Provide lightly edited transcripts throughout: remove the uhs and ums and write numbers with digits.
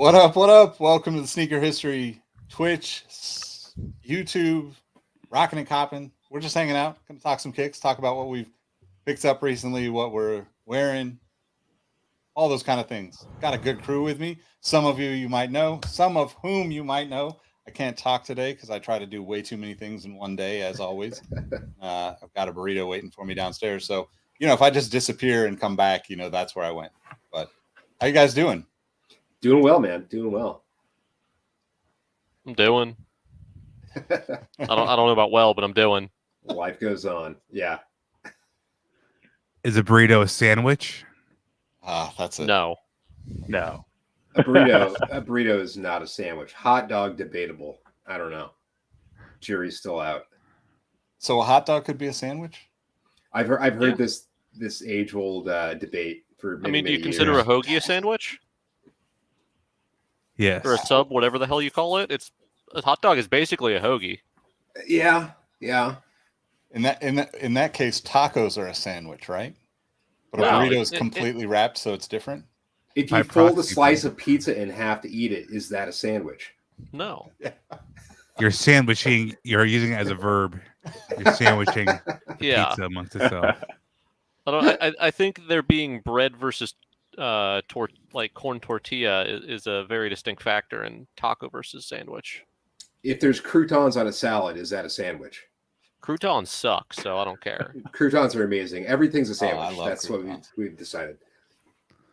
What up? What up? Welcome to the Sneaker History Twitch, YouTube, Rockin and Coppin. We're just hanging out, gonna talk some kicks, talk about what we've picked up recently, what we're wearing, all those kind of things. Got a good crew with me. Some of you might know, some of whom you might know. I can't talk today because I try to do way too many things in one day, as always. I've got a burrito waiting for me downstairs. So, if I just disappear and come back, that's where I went. But how you guys doing? Doing well, man. Doing well. I'm doing. I don't know about well, but I'm doing. Life goes on. Yeah. Is a burrito a sandwich? That's it. No. A burrito is not a sandwich. Hot dog, debatable. I don't know. Jury's still out. So a hot dog could be a sandwich? I've heard this age old debate for many, do you consider a hoagie a sandwich? Yes. Or a sub, whatever the hell you call it? A hot dog is basically a hoagie. Yeah. In that case, tacos are a sandwich, right? But a No, burrito is completely wrapped, so it's different. If you fold a slice of pizza in half to eat it, is that a sandwich? No. You're sandwiching. You're using it as a verb. You're sandwiching pizza amongst itself. I think there being bread versus corn tortilla is a very distinct factor in taco versus sandwich. If there's croutons on a salad, is that a sandwich? Croutons suck, so I don't care. Croutons are amazing. Everything's a sandwich. I love That's croutons. what we've decided.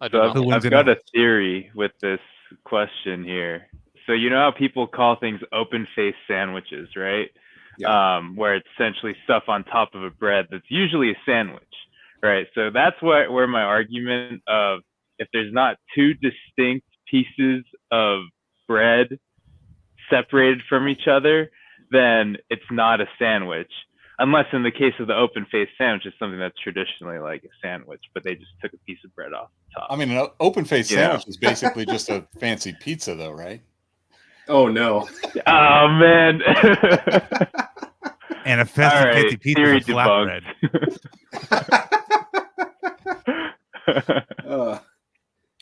I've got a theory with this question here. So you know how people call things open-faced sandwiches, right? Yeah. Where it's essentially stuff on top of a bread that's usually a sandwich, right? So that's where my argument of if there's not two distinct pieces of bread separated from each other, then it's not a sandwich. Unless in the case of the open-faced sandwich, it's something that's traditionally like a sandwich, but they just took a piece of bread off the top. I mean, an open-faced sandwich is basically just a fancy pizza, though, right? Oh, no. Oh, man. And a fancy pizza with flatbread.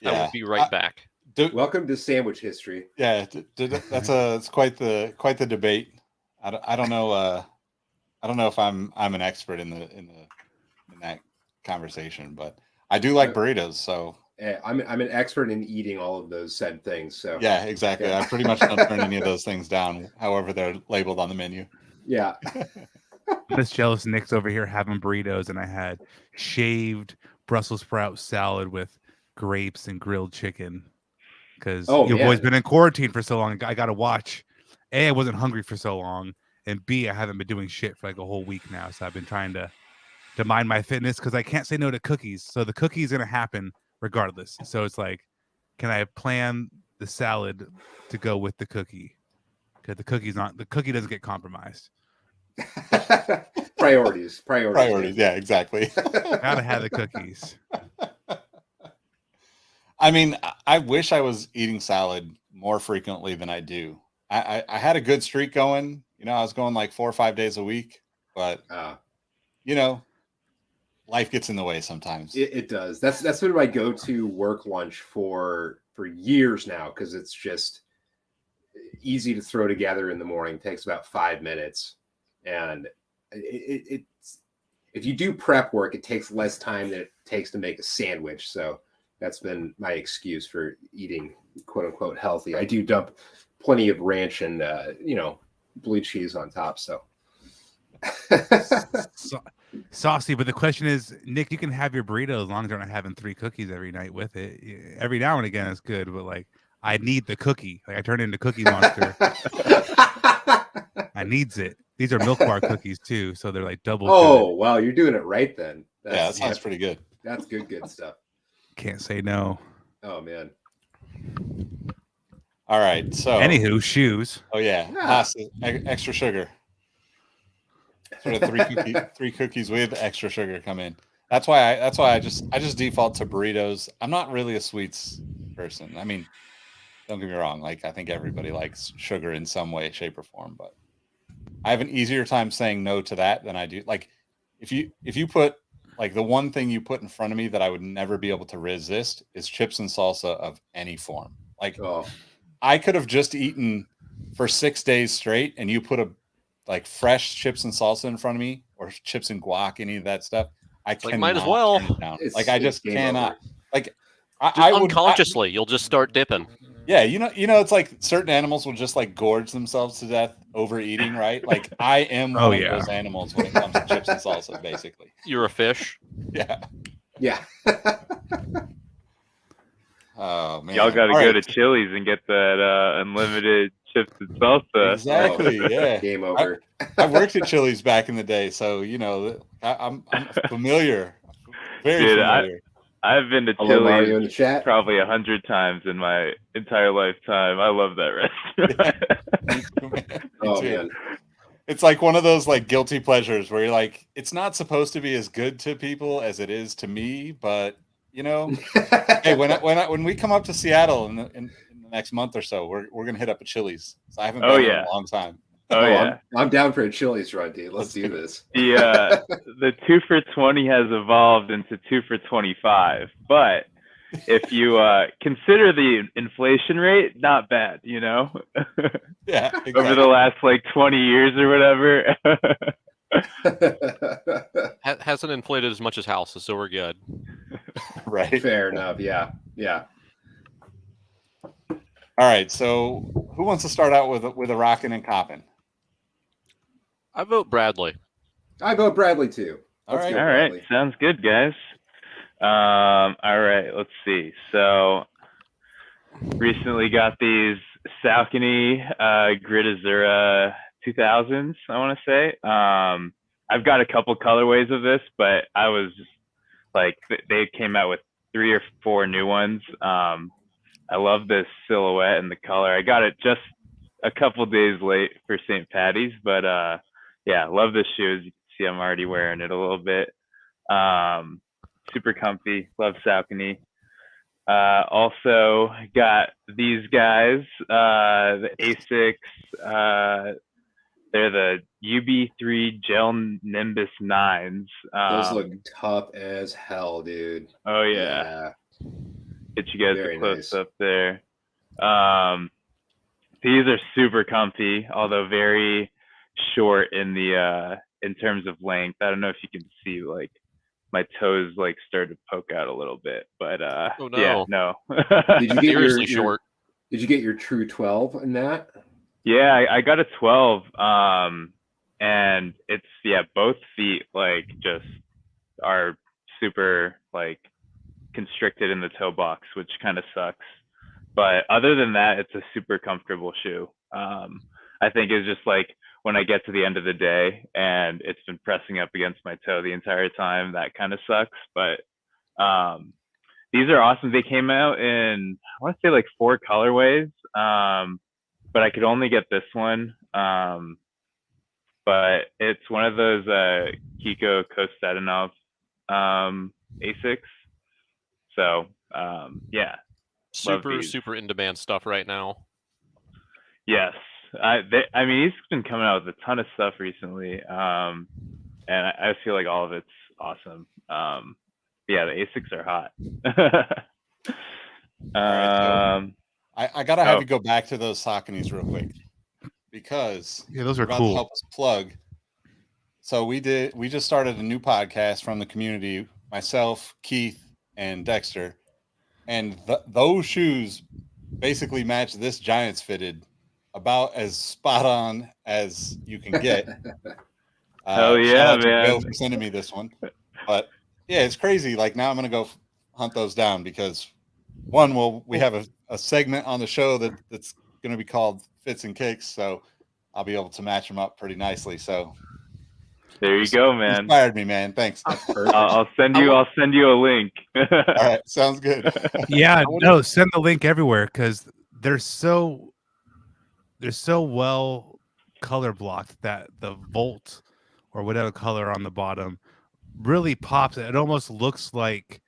I will be right back. Welcome to sandwich history. Yeah, it's quite the debate. I don't know. I don't know if I'm an expert in that conversation, but I do like burritos. So I'm an expert in eating all of those said things. So yeah, exactly. I pretty much don't turn any of those things down, however they're labeled on the menu. Yeah. I'm just jealous. Nick's over here having burritos, and I had shaved Brussels sprout salad with grapes and grilled chicken. Because your boy's been in quarantine for so long. I got to watch. A, I wasn't hungry for so long. And B, I haven't been doing shit for like a whole week now. So I've been trying to mind my fitness because I can't say no to cookies. So the cookie's going to happen regardless. So it's like, can I plan the salad to go with the cookie? Because the cookie doesn't get compromised. Priorities. Yeah, exactly. Gotta have the cookies. I mean, I wish I was eating salad more frequently than I do. I had a good streak going. I was going like 4 or 5 days a week, but life gets in the way sometimes. It does. That's been my go-to work lunch for years now because it's just easy to throw together in the morning. It takes about 5 minutes, and it's if you do prep work, it takes less time than it takes to make a sandwich. So that's been my excuse for eating "quote unquote" healthy. I do dump plenty of ranch and blue cheese on top. So saucy. But the question is, Nick, you can have your burrito as long as you're not having 3 cookies every night with it. Every now and again is good, but like I need the cookie. Like I turn into Cookie Monster. I needs it. These are Milk Bar cookies too, so they're like double. Oh, wow, you're doing it right then. That sounds pretty good. That's good stuff. Can't say no. Oh man. All right. So anywho, shoes. Oh yeah. Extra sugar. Sort of 3 cookies with extra sugar come in. That's why I just default to burritos. I'm not really a sweets person. I mean, don't get me wrong. Like I think everybody likes sugar in some way, shape, or form, but I have an easier time saying no to that than I do. Like if you put like the one thing you put in front of me that I would never be able to resist is chips and salsa of any form. Like, I could have just eaten for 6 days straight, and you put fresh chips and salsa in front of me, or chips and guac, any of that stuff. I cannot might as well. turn it down. I just cannot. Over. Like, I would unconsciously, you'll just start dipping. Yeah, it's like certain animals will just like gorge themselves to death overeating, right? Like I am one of those animals when it comes to chips and salsa, basically. You're a fish. Yeah. Yeah. Oh man. Y'all got to go to Chili's and get that unlimited chips and salsa. Exactly. Yeah. Game over. I worked at Chili's back in the day, so I'm familiar. Very familiar. I've been to Chili's probably 100 times in my entire lifetime. I love that restaurant. Man. It's like one of those like guilty pleasures where you're like, it's not supposed to be as good to people as it is to me, but hey, when we come up to Seattle in the next month or so, we're gonna hit up a Chili's. So I haven't been in a long time. I'm down for a Chili's run, dude. Let's do this. The 2 for $20 has evolved into 2 for $25, but if you consider the inflation rate, not bad, Yeah, exactly. Over the last 20 years or whatever. Hasn't inflated as much as houses, so we're good. Right. Fair enough. Yeah. All right. So who wants to start out with a Rockin' and Coppin? I vote Bradley. I vote Bradley too. All right. All right. Sounds good, guys. All right. Let's see. So recently got these Saucony Grid Azura 2000s, I want to say. I've got a couple colorways of this, but I was like, they came out with 3 or 4 new ones. I love this silhouette and the color. I got it just a couple days late for St. Patty's, but yeah, love this shoe. As you can see, I'm already wearing it a little bit. Super comfy. Love Saucony. Also got these guys, the Asics. They're the UB3 Gel Nimbus 9s. Those look tough as hell, dude. Oh yeah. Get you guys a close up there. These are super comfy, although very short in the in terms of length. I don't know if you can see, like, my toes start to poke out a little bit, but oh, no. Yeah, no. Did you get seriously short? Did you get your true 12 in that? Yeah, I got a 12. And it's both feet just are super constricted in the toe box, which kind of sucks. But other than that, it's a super comfortable shoe. I think it's just when I get to the end of the day and it's been pressing up against my toe the entire time, that kind of sucks. But these are awesome. They came out in, I want to say 4 colorways, but I could only get this one. But it's one of those Kiko Kostatinov Asics. So yeah. Super in demand stuff right now. Yes. I mean, he's been coming out with a ton of stuff recently. And I feel like all of it's awesome. Yeah, the Asics are hot. Right, so I gotta have you go back to those Sauconys real quick, because those are cool. To help us plug. So we just started a new podcast from the community, myself, Keith, and Dexter, and those shoes basically match this Giants fitted about as spot on as you can get. Hell yeah, man! Bill for sending me this one, but yeah, it's crazy. Now I'm gonna go hunt those down, because one, we have a segment on the show that's going to be called Fits and Kicks, so I'll be able to match them up pretty nicely. So there you go, man. Inspired me, man. Thanks. I'll send you a link. All right, sounds good. Yeah, no, send the link everywhere, because they're so well color blocked that the Volt or whatever color on the bottom really pops. It almost looks like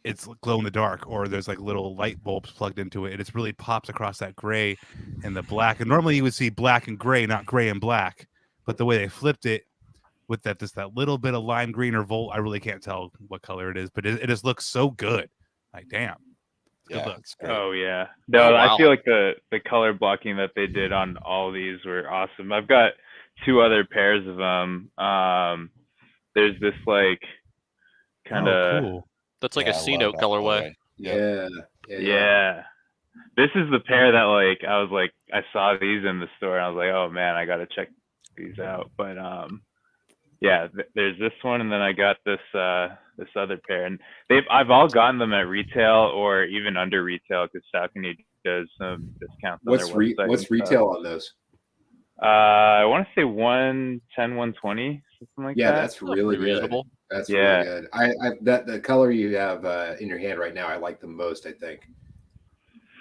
it's glow in the dark, or there's little light bulbs plugged into it. It really pops across that gray and the black. And normally you would see black and gray, not gray and black. But the way they flipped it with that little bit of lime green or Volt, I really can't tell what color it is, but it just looks so good. Damn, Good luck. It's great. Oh yeah. No, Oh, wow. I feel like the color blocking that they did on all these were awesome. I've got 2 other pairs of them. There's this like kind of cool. That's like Yeah, a I C love note that colorway. Yep. yeah. This is the pair that like I was like I saw these in the store and I was like, oh man, I gotta check these out. But yeah, there's this one, and then I got this this other pair, and I've all gotten them at retail or even under retail because Saucony does some discounts on their website. What's retail on those? I want to say 110, 120, something like that. Yeah, that's really good. reasonable. That's really good. I that the color you have in your hand right now, I like the most. I think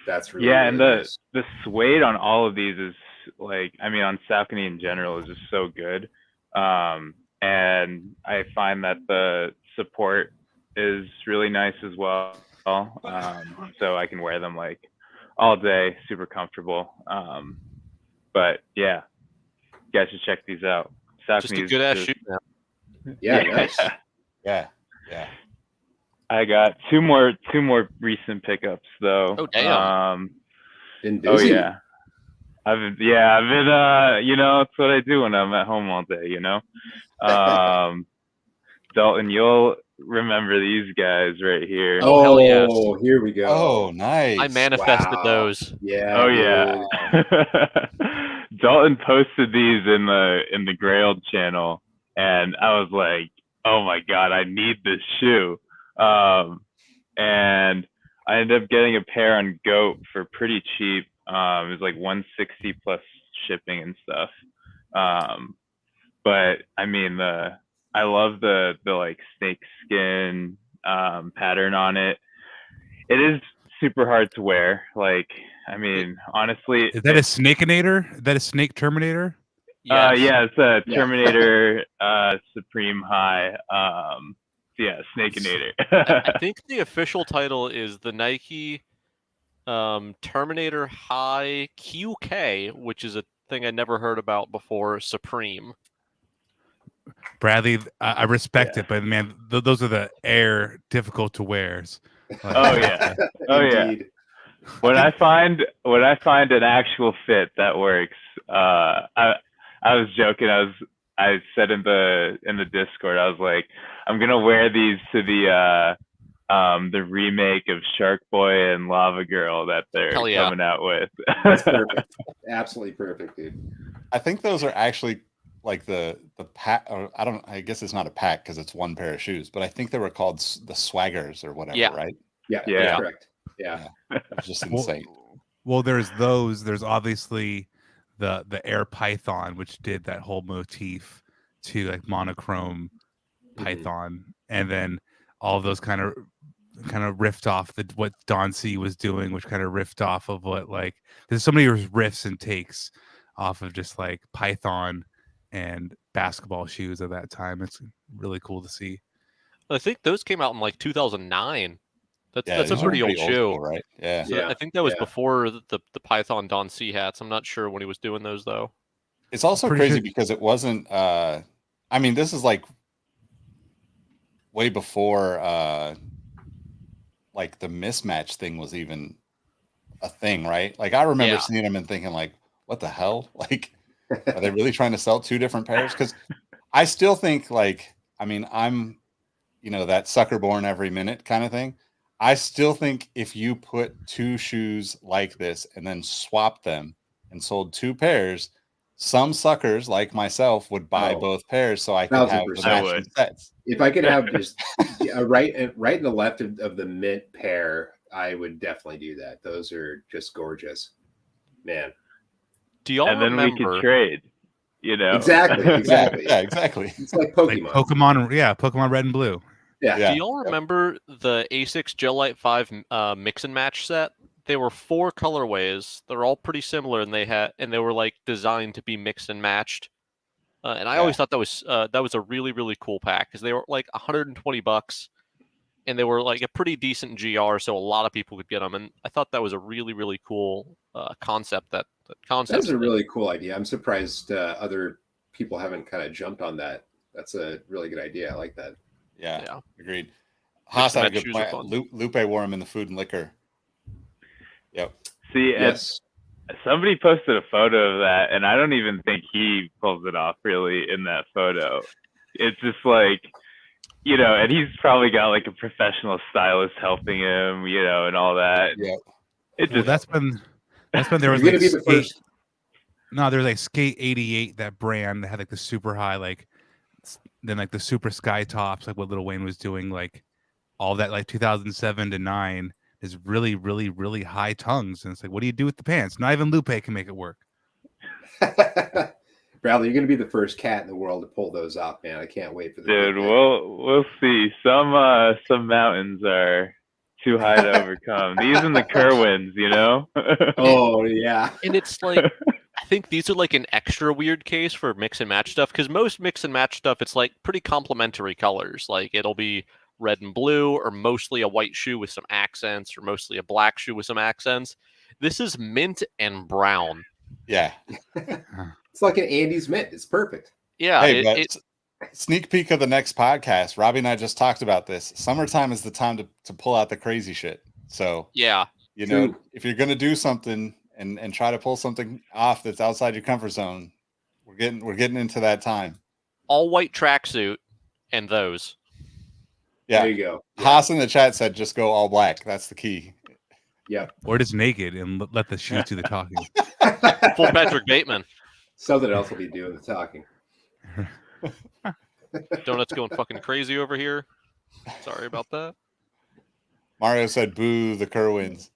that's really and really nice. the suede on all of these is like, I mean, on Saucony in general is just so good. And I find that the support is really nice as well. So I can wear them like all day, super comfortable. But yeah, you guys should check these out. Just a good ass shoe. Yeah, nice. Yeah. I got two more recent pickups though. Oh damn. Been busy. Oh yeah. I've been that's what I do when I'm at home all day, Dalton, you'll remember these guys right here. Oh, hell yes. Here we go. Oh, nice. I manifested Wow. those. Yeah. Oh yeah. Dalton posted these in the Grailed channel, and I was like, oh my god, I need this shoe. And I ended up getting a pair on Goat for pretty cheap. It was like $160 plus shipping and stuff. But I mean, I love the like snake skin pattern on it. It is super hard to wear. Like, I mean, honestly, Is that a Snakeinator? Is that a Snake Terminator? Yes. yeah, it's a Terminator Supreme High. Yeah, Snakeinator. I think the official title is the Nike Terminator High QK, which is a thing I never heard about before. Supreme. Bradley, I respect it, but man, those are the Air difficult to wears. Oh yeah, oh Indeed. yeah. When I find an actual fit that works, I was joking. I said in the Discord, I was like, I'm gonna wear these to the remake of Shark Boy and Lava Girl that they're coming out with. That's perfect. Absolutely perfect, dude. I think those are actually like the pack. I guess it's not a pack because it's one pair of shoes, but I think they were called the Swaggers or whatever, right? Yeah, yeah. Correct. Yeah. It's just insane. Well, there's those. There's obviously the Air Python, which did that whole motif to like monochrome Python, and then all of those kind of riffed off what Don C was doing, which kind of riffed off of what like there's so many riffs and takes off of just like Python and basketball shoes of that time. It's really cool to see. I think those came out in like 2009. That's a these are pretty old shoe, school, right? Yeah. So I think that was before the Python Don C hats. I'm not sure when he was doing those though. It's also crazy because it wasn't. I mean, this is like way before like the mismatch thing was even a thing, right? Like I remember seeing them and thinking like, what the hell? Like, are they really trying to sell 2 different pairs? Because I still think like, I mean, I'm, that sucker born every minute kind of thing. I still think if you put 2 shoes like this and then swap them and sold 2 pairs, some suckers like myself would buy both pairs so I could have the matching sets. If I could have just right in the left of the mint pair, I would definitely do that. Those are just gorgeous, man. Do y'all remember? And then we could trade. Exactly. Yeah, exactly. It's like Pokemon. Like Pokemon Red and Blue. Yeah. Do y'all remember the Asics Gel Light 5 mix and match set? They were 4 colorways. They're all pretty similar, and they were like designed to be mixed and matched. And I always thought that was a really, really cool pack because they were like $120, and they were like a pretty decent GR, so a lot of people could get them. And I thought that was a really, really cool concept. That That's a really cool idea. I'm surprised other people haven't kind of jumped on that. That's a really good idea. I like that. Yeah. Agreed. Haas had a good point. Lupe wore him in the Food and Liquor Yep. See, Yes. somebody posted a photo of that, and I don't even think he pulls it off really in that photo. It's just like, and he's probably got like a professional stylist helping him, and all that. Yeah. It just that's been there was You're like gonna be the first. No, there's like Skate 88, that brand that had like the super high, then like the super sky tops, like what Lil Wayne was doing, like all that, like 2007 to 9 is really, really, really high tongues. And it's like, what do you do with the pants? Not even Lupe can make it work. Bradley, you're gonna be the first cat in the world to pull those off, man. I can't wait for the dude. We'll see. Some mountains are too high to overcome. These and the Kerwins, Oh yeah. And it's like, I think these are like an extra weird case for mix and match stuff, because most mix and match stuff, it's like pretty complementary colors. Like it'll be red and blue, or mostly a white shoe with some accents, or mostly a black shoe with some accents. This is mint and brown. Yeah. It's like an Andy's mint. It's perfect. Yeah. Hey, sneak peek of the next podcast. Robbie and I just talked about this. Summertime is the time to pull out the crazy shit. So yeah, if you're gonna do something and try to pull something off that's outside your comfort zone, we're getting into that time. All white tracksuit and those. Yeah. There you go. Haas in the chat said just go all black. That's the key. Yeah. Or just naked and let the shoes do the talking. Full Patrick Bateman. Something else will be doing the talking. Donut's going fucking crazy over here. Sorry about that. Mario said boo the Kerwins.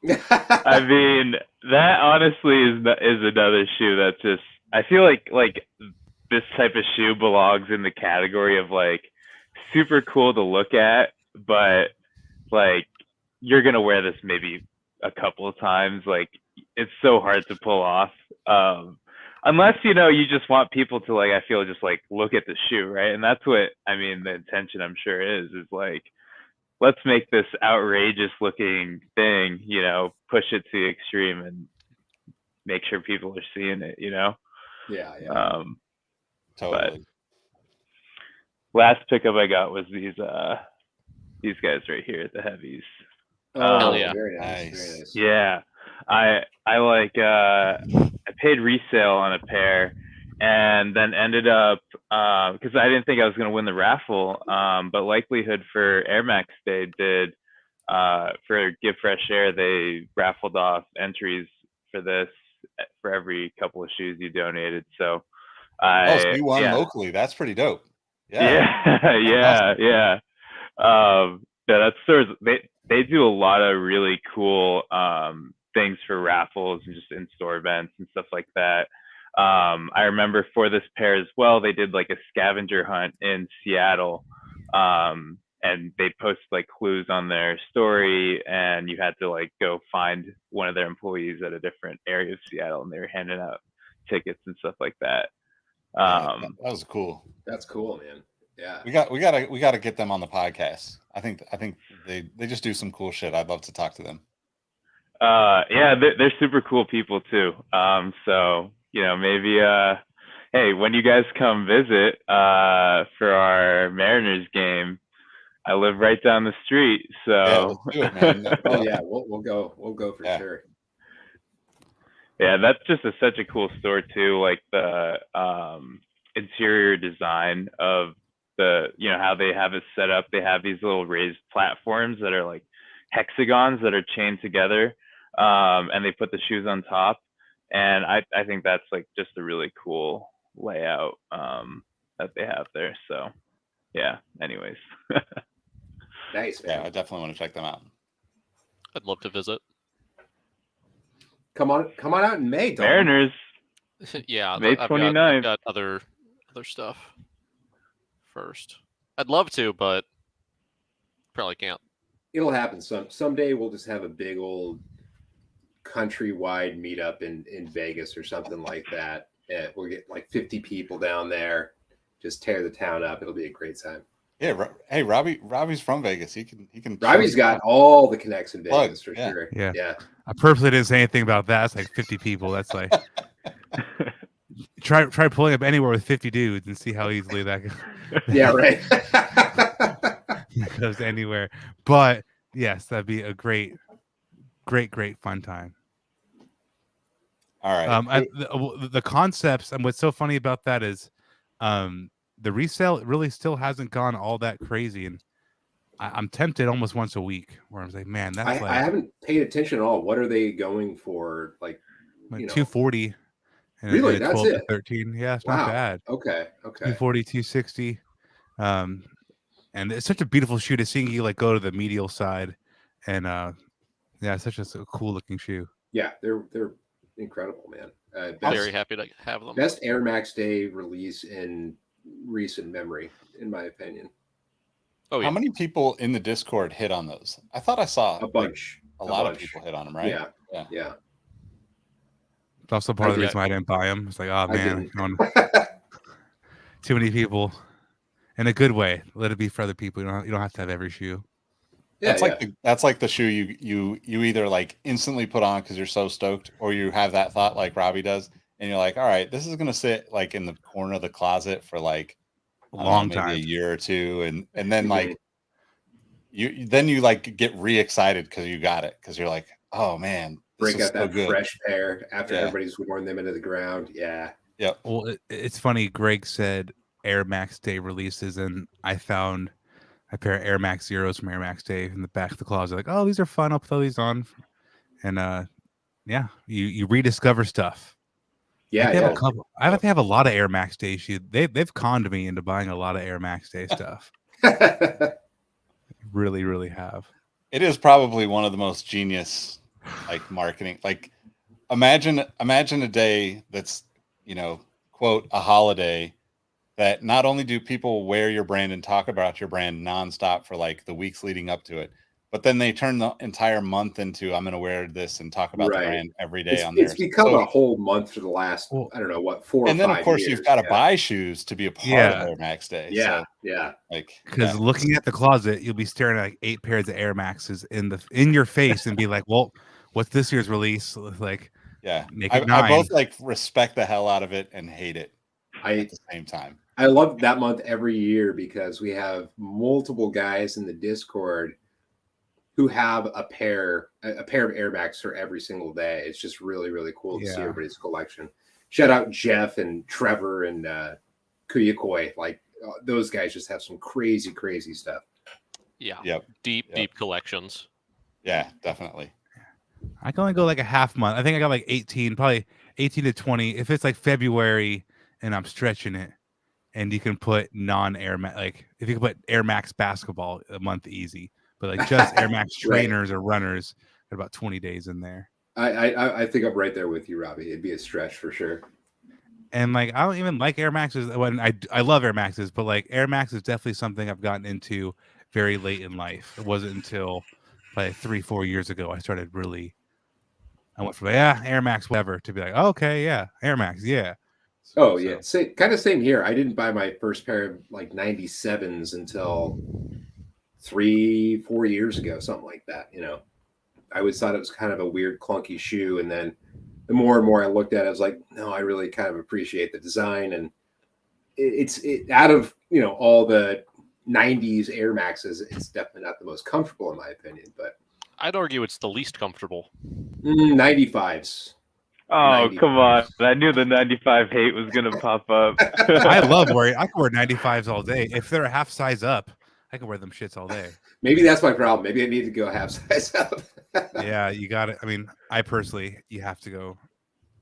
I mean, that honestly is another shoe that just, I feel like this type of shoe belongs in the category of like super cool to look at, but like you're gonna wear this maybe a couple of times. Like it's so hard to pull off, unless you just want people to, like, I feel, just like look at the shoe, right? And that's what I mean. The intention, I'm sure, is like, let's make this outrageous looking thing, push it to the extreme and make sure people are seeing it, Yeah. Totally. But last pickup I got was these guys right here, the heavies. Oh, yeah. very nice. Nice. Very nice. Yeah. I paid resale on a pair, and then ended up, because I didn't think I was going to win the raffle, but Likelihood for Air Max Day did, for Give Fresh Air, they raffled off entries for this for every couple of shoes you donated. So so you won locally. That's pretty dope. Yeah. Yeah. That's sort of, they do a lot of really cool things for raffles and just in-store events and stuff like that. I remember for this pair as well, they did like a scavenger hunt in Seattle, and they posted like clues on their story, and you had to like go find one of their employees at a different area of Seattle, and they were handing out tickets and stuff like that. That was cool. That's cool, man. Yeah. We got to get them on the podcast. I think they just do some cool shit. I'd love to talk to them. Yeah, they're super cool people too. So maybe hey, when you guys come visit for our Mariners game, I live right down the street. So yeah, let's do it, man. Oh yeah, we'll go for sure. Yeah, that's just such a cool store too. Like the interior design of the, how they have it set up. They have these little raised platforms that are like hexagons that are chained together, and they put the shoes on top. And I think that's like just a really cool layout that they have there. So yeah, anyways. Nice, man. Yeah, I definitely want to check them out. I'd love to visit. Come on out in May, Dalton. Mariners. Yeah, May 29th. I've got other stuff first. I'd love to, but probably can't. It'll happen someday. We'll just have a big old countrywide meetup in Vegas or something like that. And we'll get like 50 people down there, just tear the town up. It'll be a great time. Yeah. Hey, Robbie's from Vegas. He can. Robbie's got all the connects in Vegas for sure. Yeah. I purposely didn't say anything about that. It's like 50 people. That's like try pulling up anywhere with 50 dudes and see how easily that goes. Yeah, right. Goes anywhere. But yes, that'd be a great great fun time. All right. The concepts, and what's so funny about that is, the resale really still hasn't gone all that crazy, and I'm tempted almost once a week where I was like, man, that's I haven't paid attention at all. What are they going for? Like 240 and really? a That's 12 to it. 13. Yeah, it's Wow. not bad. Okay. 240, 260. And it's such a beautiful shoe to see you like go to the medial side, and yeah, it's such a cool looking shoe. Yeah, they're incredible, man. Very happy to have them. Best Air Max Day release in recent memory, in my opinion. Oh, yeah. How many people in the Discord hit on those? I thought I saw a bunch. A lot of people hit on them, right? Yeah. It's also part of the reason why I didn't buy them. It's like, oh man, too many people. In a good way. Let it be for other people. You don't have to have every shoe. Yeah, that's like the shoe you either like instantly put on because you're so stoked, or you have that thought like Robbie does, and you're like, all right, this is gonna sit like in the corner of the closet for like a long time, maybe a year or two, and then like you like get re-excited because you got it, because you're like, oh man, break out that fresh pair after everybody's worn them into the ground. Yeah. Well, it's funny. Greg said Air Max Day releases, and I found a pair of Air Max Zeros from Air Max Day in the back of the closet. Like, oh, these are fun. I'll put these on, and yeah, you rediscover stuff. Yeah, I have a lot of Air Max Day shoes. They've conned me into buying a lot of Air Max Day stuff. Really, really have. It is probably one of the most genius like marketing. Like, imagine a day that's, quote, a holiday, that not only do people wear your brand and talk about your brand nonstop for like the weeks leading up to it, but then they turn the entire month into, I'm going to wear this and talk about the brand every day on there. It's become a whole month for the last, I don't know what, 4 or 5 years. And then of course you've got to buy shoes to be a part of Air Max Day. Yeah. Like, because looking at the closet, you'll be staring at like 8 pairs of Air Maxes in your face and be like, well, what's this year's release? Like, I both like respect the hell out of it and hate it at the same time. I love that month every year because we have multiple guys in the Discord who have a pair of Air Max for every single day. It's just really, really cool to see everybody's collection. Shout out Jeff and Trevor and Kuyakoi. Like, those guys just have some crazy, crazy stuff. Yeah. Deep collections. Yeah, definitely. I can only go like a half month. I think I got like 18, probably 18 to 20. If it's like February and I'm stretching it, and you can put non-Air Max, like if you can put Air Max basketball a month easy, but like just Air Max trainers or runners, got about 20 days in there. I think I'm right there with you, Robbie. It'd be a stretch for sure. And like, I don't even like Air Maxes. When I love Air Maxes, but like Air Max is definitely something I've gotten into very late in life. It wasn't until like 3-4 years ago I started really. I went from Air Max whatever to be like, okay, Air Max, Same here. I didn't buy my first pair of like 97s until 3-4 years ago, something like that. I always thought it was kind of a weird, clunky shoe, and then the more and more I looked at it, I was like, no, I really kind of appreciate the design, and it's out of all the 90s Air Maxes, it's definitely not the most comfortable in my opinion, but I'd argue it's the least comfortable. 95s. Oh, 95s. Come on. I knew the 95 hate was going to pop up. I love wearing, I can wear 95s all day. If they're a half size up, I can wear them shits all day. Maybe that's my problem. Maybe I need to go half size up. Yeah, you got it. I mean, I personally, you have to go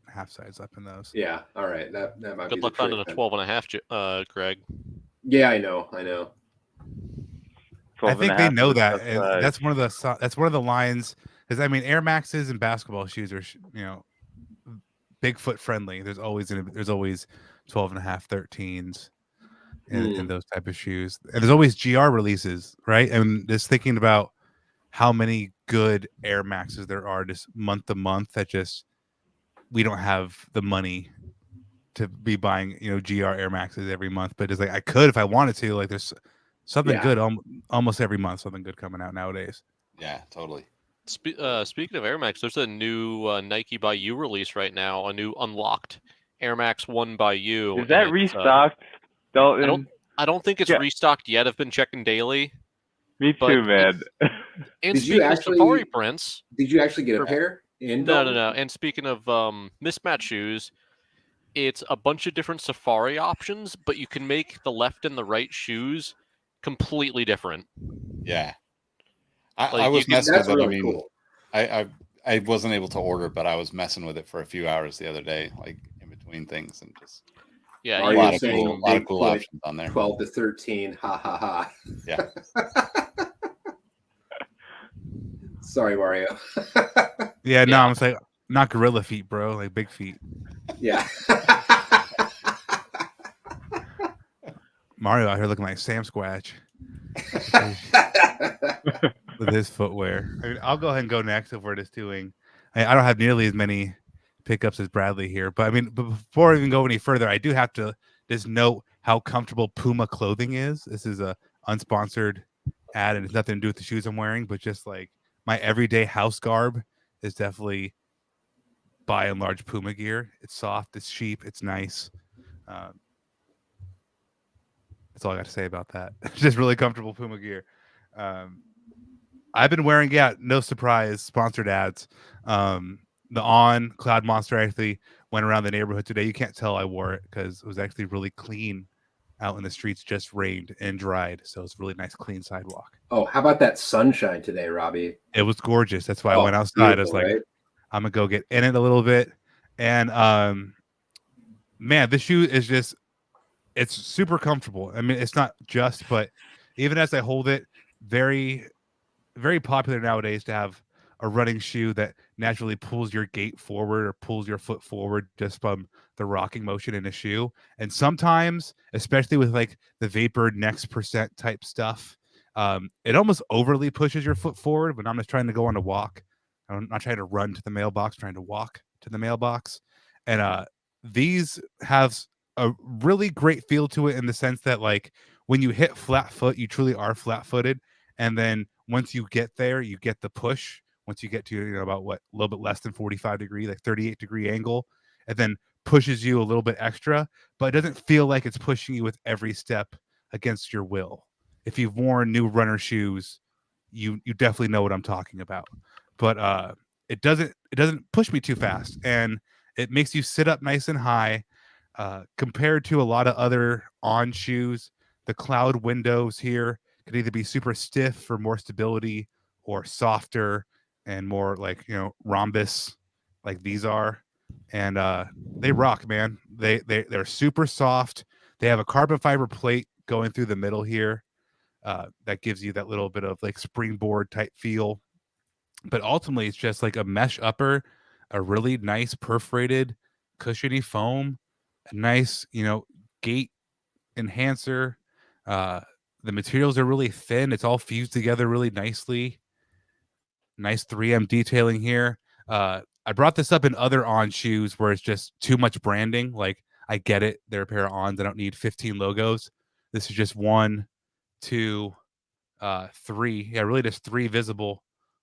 half size up in those. Yeah. All right. That might be good luck finding a 12.5, Greg. Yeah, I know. I think they know that. And that's one of the lines. Because I mean, Air Maxes and basketball shoes are Bigfoot friendly. There's always 12.5, 13s in those type of shoes, and there's always GR releases, right? And just thinking about how many good Air Maxes there are just month to month that just we don't have the money to be buying GR Air Maxes every month, but it's like I could if I wanted to. Like there's something good almost every month, something good coming out nowadays. Yeah, totally. Speaking of Air Max, there's a new Nike by You release right now, a new unlocked Air Max 1 by You. Is that restocked? I don't think it's restocked yet. I've been checking daily. Me too, man. And Did you speaking of actually- safari prints, Did you actually get a Or- pair? In no. Dalton? And speaking of mismatch shoes, it's a bunch of different safari options, but you can make the left and the right shoes completely different. Yeah. Like, I was you can- messing That's with it. really cool. I wasn't able to order, but I was messing with it for a few hours the other day, like in between things, and just Yeah, Are you you a can lot make of saying them. cool Bigfoot options on there. 12 to 13. Ha ha ha. Yeah. Sorry, Mario. Yeah, no, Yeah. I'm just like not gorilla feet, bro, like big feet. Yeah. Mario out here looking like Sam Squatch with his footwear. I mean, I'll go ahead and go next if we're just doing. I don't have nearly as many pickups as Bradley here, but I mean, before I even go any further, I do have to just note how comfortable Puma clothing is. This is a unsponsored ad, and it's nothing to do with the shoes I'm wearing, but just like my everyday house garb is definitely by and large Puma gear. It's soft, it's cheap, it's nice. That's all I got to say about that. Just really comfortable Puma gear. I've been wearing, no surprise, sponsored ads. The On Cloud Monster actually went around the neighborhood today. You can't tell I wore it because it was actually really clean out in the streets, just rained and dried. So it's really nice, clean sidewalk. Oh, how about that sunshine today, Robbie? It was gorgeous. That's why I went outside. I was like, right? I'm going to go get in it a little bit. And man, this shoe is just, it's super comfortable. I mean, it's not just, but even as I hold it, very, very popular nowadays to have a running shoe that naturally pulls your gait forward or pulls your foot forward just from the rocking motion in a shoe. And sometimes, especially with like the Vapor Next Percent type stuff, it almost overly pushes your foot forward. When I'm just trying to go on a walk, I'm not trying to run to the mailbox, trying to walk to the mailbox. And these have a really great feel to it in the sense that like when you hit flat foot, you truly are flat footed. And then once you get there, you get the push. Once you get to, about a little bit less than 45 degree, like 38-degree angle, and then pushes you a little bit extra, but it doesn't feel like it's pushing you with every step against your will. If you've worn new runner shoes, you definitely know what I'm talking about. But it doesn't push me too fast, and it makes you sit up nice and high. Compared to a lot of other On shoes, the cloud windows here could either be super stiff for more stability or softer and more like, rhombus like these are. And they rock, man. They're super soft. They have a carbon fiber plate going through the middle here that gives you that little bit of like springboard type feel. But ultimately, it's just like a mesh upper, a really nice perforated cushiony foam, a nice, gait enhancer. The materials are really thin. It's all fused together really nicely. Nice 3M detailing here. I brought this up in other On shoes where it's just too much branding. Like, I get it. They're a pair of Ons. I don't need 15 logos. This is just 1, 2, 3. Yeah, really just 3 visible.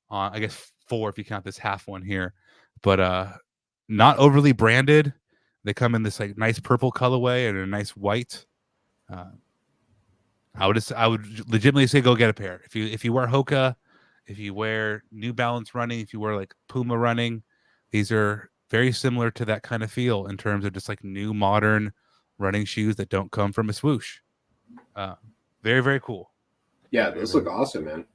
I guess 4 if you count this half one here. But not overly branded. They come in this like nice purple colorway and a nice white. I would legitimately say go get a pair. If you wear Hoka, if you wear New Balance running, if you wear like Puma running, these are very similar to that kind of feel in terms of just like new modern running shoes that don't come from a swoosh. Very, very cool. Yeah, those look awesome, man.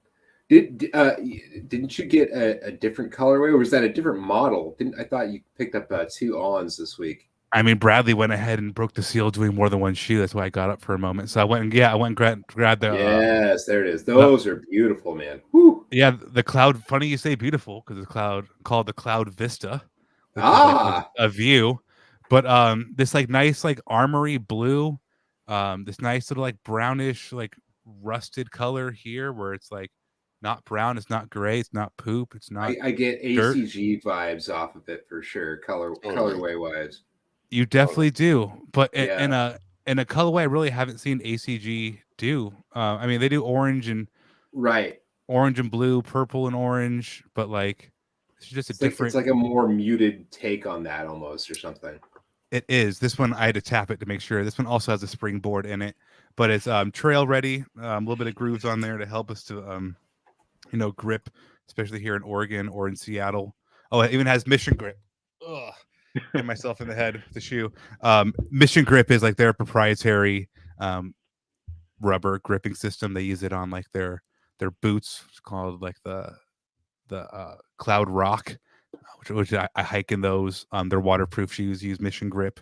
Didn't you get a different colorway, or was that a different model? I thought you picked up 2 Ons this week? I mean, Bradley went ahead and broke the seal doing more than one shoe. That's why I got up for a moment. So I went and grabbed the. Yes, there it is. Those are beautiful, man. Whew. Yeah, the cloud. Funny you say beautiful because it's called the Cloud Vista, which is like a view. But this like nice like armory blue, this nice little like brownish like rusted color here where it's like not brown, it's not gray, it's not poop, it's not. I get dirt. ACG vibes off of it for sure, colorway wise. You definitely do, but in a colorway I really haven't seen ACG do. I mean, they do orange and blue, purple and orange, but like it's just a different. It's like a more muted take on that almost, or something. It is. This one I had to tap it to make sure. This one also has a springboard in it, but it's trail ready. A little bit of grooves on there to help us to grip, especially here in Oregon or in Seattle. Oh, it even has mission grip. Ugh. Hit myself in the head with the shoe. Mission grip is like their proprietary rubber gripping system. They use it on like their boots. It's called like the Cloud Rock, which I hike in those. Their waterproof shoes use Mission Grip.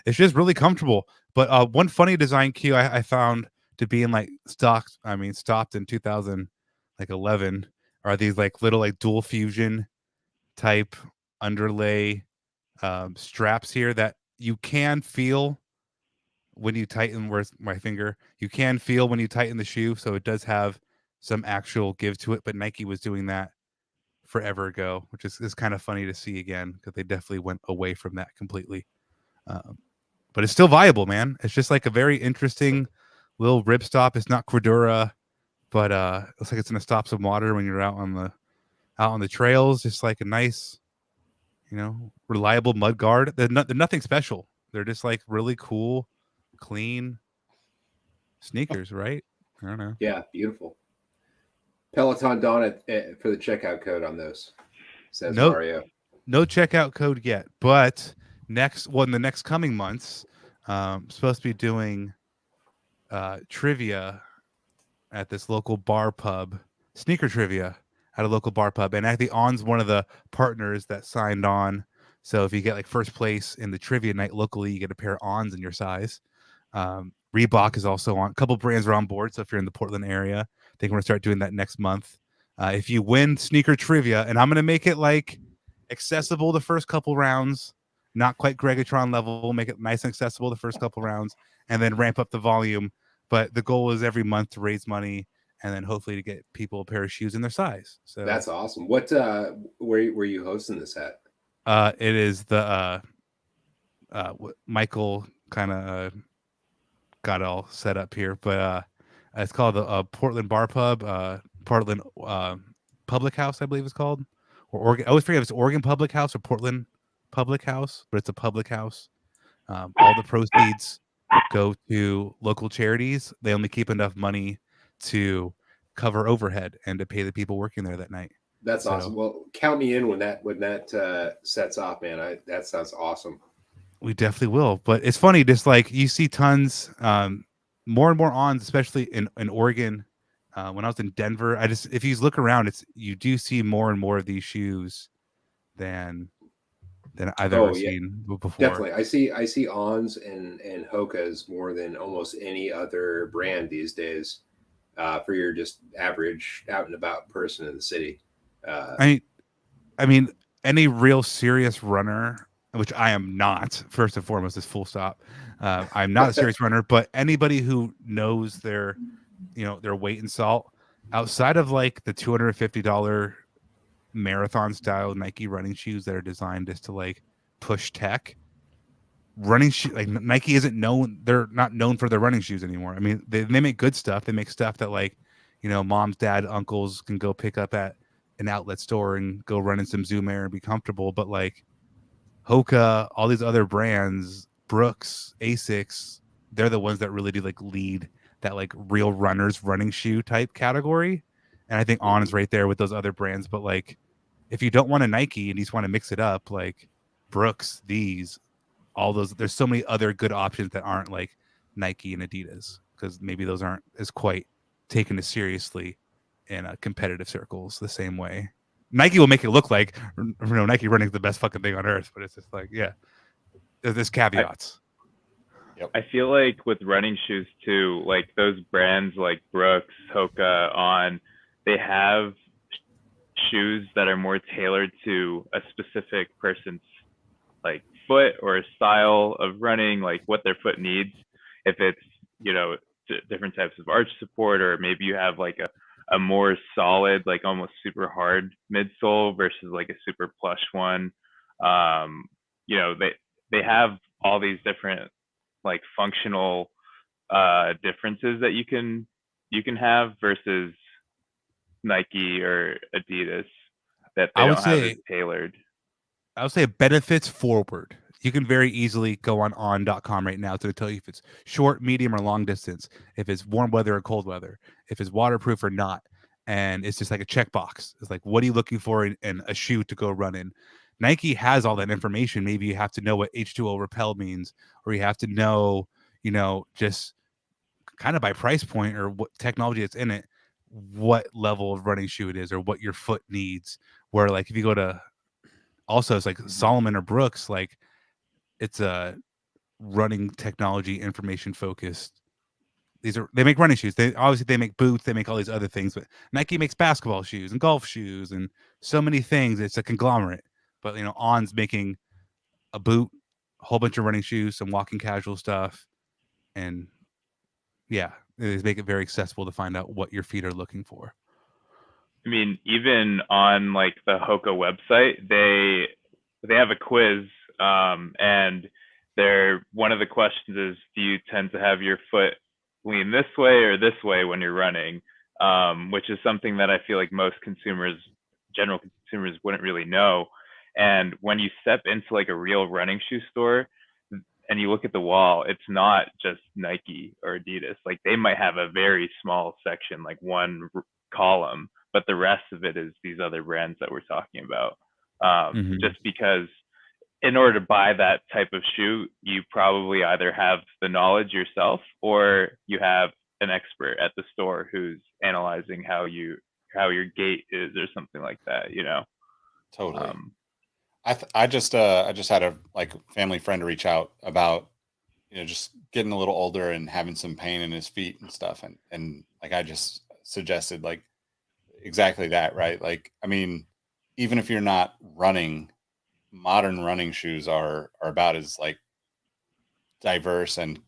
It's just really comfortable. But one funny design cue I found to be in like stopped in 2011 are these like little like dual fusion type underlay straps here that you can feel when you tighten. Where's my finger? You can feel when you tighten the shoe, so it does have some actual give to it. But Nike was doing that forever ago, which is kind of funny to see again because they definitely went away from that completely. But it's still viable, man. It's just like a very interesting little rib stop. It's not Cordura, but it looks like it's gonna stop some water when you're out on the trails. Just like a nice, reliable mud guard. They're nothing special. They're just like really cool, clean sneakers, right? I don't know. Yeah, beautiful. Peloton Dawn for the checkout code on those, says Mario. No checkout code yet, but in the next coming months, supposed to be doing trivia at this local bar pub, sneaker trivia at a local bar pub, and actually On's one of the partners that signed on. So if you get like first place in the trivia night locally, you get a pair of Ons in your size. Reebok is also on. A couple brands are on board. So if you're in the Portland area, I think we're gonna start doing that next month. If you win sneaker trivia, and I'm gonna make it like accessible the first couple rounds, not quite Gregatron level, make it nice and accessible the first couple rounds, and then ramp up the volume. But the goal is every month to raise money and then hopefully to get people a pair of shoes in their size. So that's awesome. What where you hosting this at? It is the Michael kind of got it all set up here, but it's called the Portland Bar Pub, Portland Public House, I believe it's called, or Oregon. I always forget if it's Oregon Public House or Portland Public House, but it's a public house. All the proceeds go to local charities. They only keep enough money to cover overhead and to pay the people working there that night. That's awesome. Well, count me in when that sets off, man. That sounds awesome. We definitely will. But it's funny, just like you see tons, more and more Ons, especially in Oregon. When I was in Denver, if you look around, you do see more and more of these shoes than I've ever seen before. Definitely. I see Ons and Hokas more than almost any other brand these days for your just average out and about person in the city. I mean, any real serious runner, which I am not, first and foremost, is full stop. I'm not a serious runner, but anybody who knows their weight in salt, outside of like the $250 marathon style Nike running shoes that are designed just to like push tech, running shoe like Nike isn't known. They're not known for their running shoes anymore. I mean, they make good stuff. They make stuff that like, moms, dad, uncles can go pick up at an outlet store and go run in some Zoom Air and be comfortable. But like Hoka, all these other brands, Brooks, Asics, they're the ones that really do like lead that like real runners running shoe type category. And I think On is right there with those other brands. But like, if you don't want a Nike and you just want to mix it up, like Brooks, all those, there's so many other good options that aren't like Nike and Adidas, because maybe those aren't as quite taken as seriously in competitive circles the same way. Nike will make it look like Nike running is the best fucking thing on earth, but it's just like, yeah, there's caveats. I feel like with running shoes too, like those brands like Brooks, Hoka, On, they have shoes that are more tailored to a specific person's like foot or style of running, like what their foot needs. If it's, different types of arch support, or maybe you have like a more solid, like almost super hard midsole versus like a super plush one. They have all these different like functional differences that you can have versus Nike or Adidas that they don't have as tailored. I would say benefits forward. You can very easily go on.com right now to tell you if it's short, medium, or long distance, if it's warm weather or cold weather, if it's waterproof or not. And it's just like a checkbox. It's like, what are you looking for in a shoe to go run in? Nike has all that information. Maybe you have to know what H2O repel means, or you have to know, just kind of by price point or what technology that's in it, what level of running shoe it is or what your foot needs. Where like if you go to also it's like Solomon or Brooks, like it's a running technology information focused. They make running shoes. They make boots, they make all these other things, but Nike makes basketball shoes and golf shoes and so many things. It's a conglomerate. But On's making a boot, a whole bunch of running shoes, some walking casual stuff, and yeah, they make it very accessible to find out what your feet are looking for. I mean, even on like the Hoka website, they have a quiz, and one of the questions is, do you tend to have your foot lean this way or this way when you're running? Which is something that I feel like most general consumers wouldn't really know. And when you step into like a real running shoe store and you look at the wall, it's not just Nike or Adidas. Like they might have a very small section, like one column, but the rest of it is these other brands that we're talking about. Just because in order to buy that type of shoe, you probably either have the knowledge yourself or you have an expert at the store who's analyzing how your gait is or something like that, Totally. I just had a like family friend reach out about just getting a little older and having some pain in his feet and stuff, and like I just suggested like exactly that, right? Like I mean, even if you're not running, modern running shoes are about as like diverse and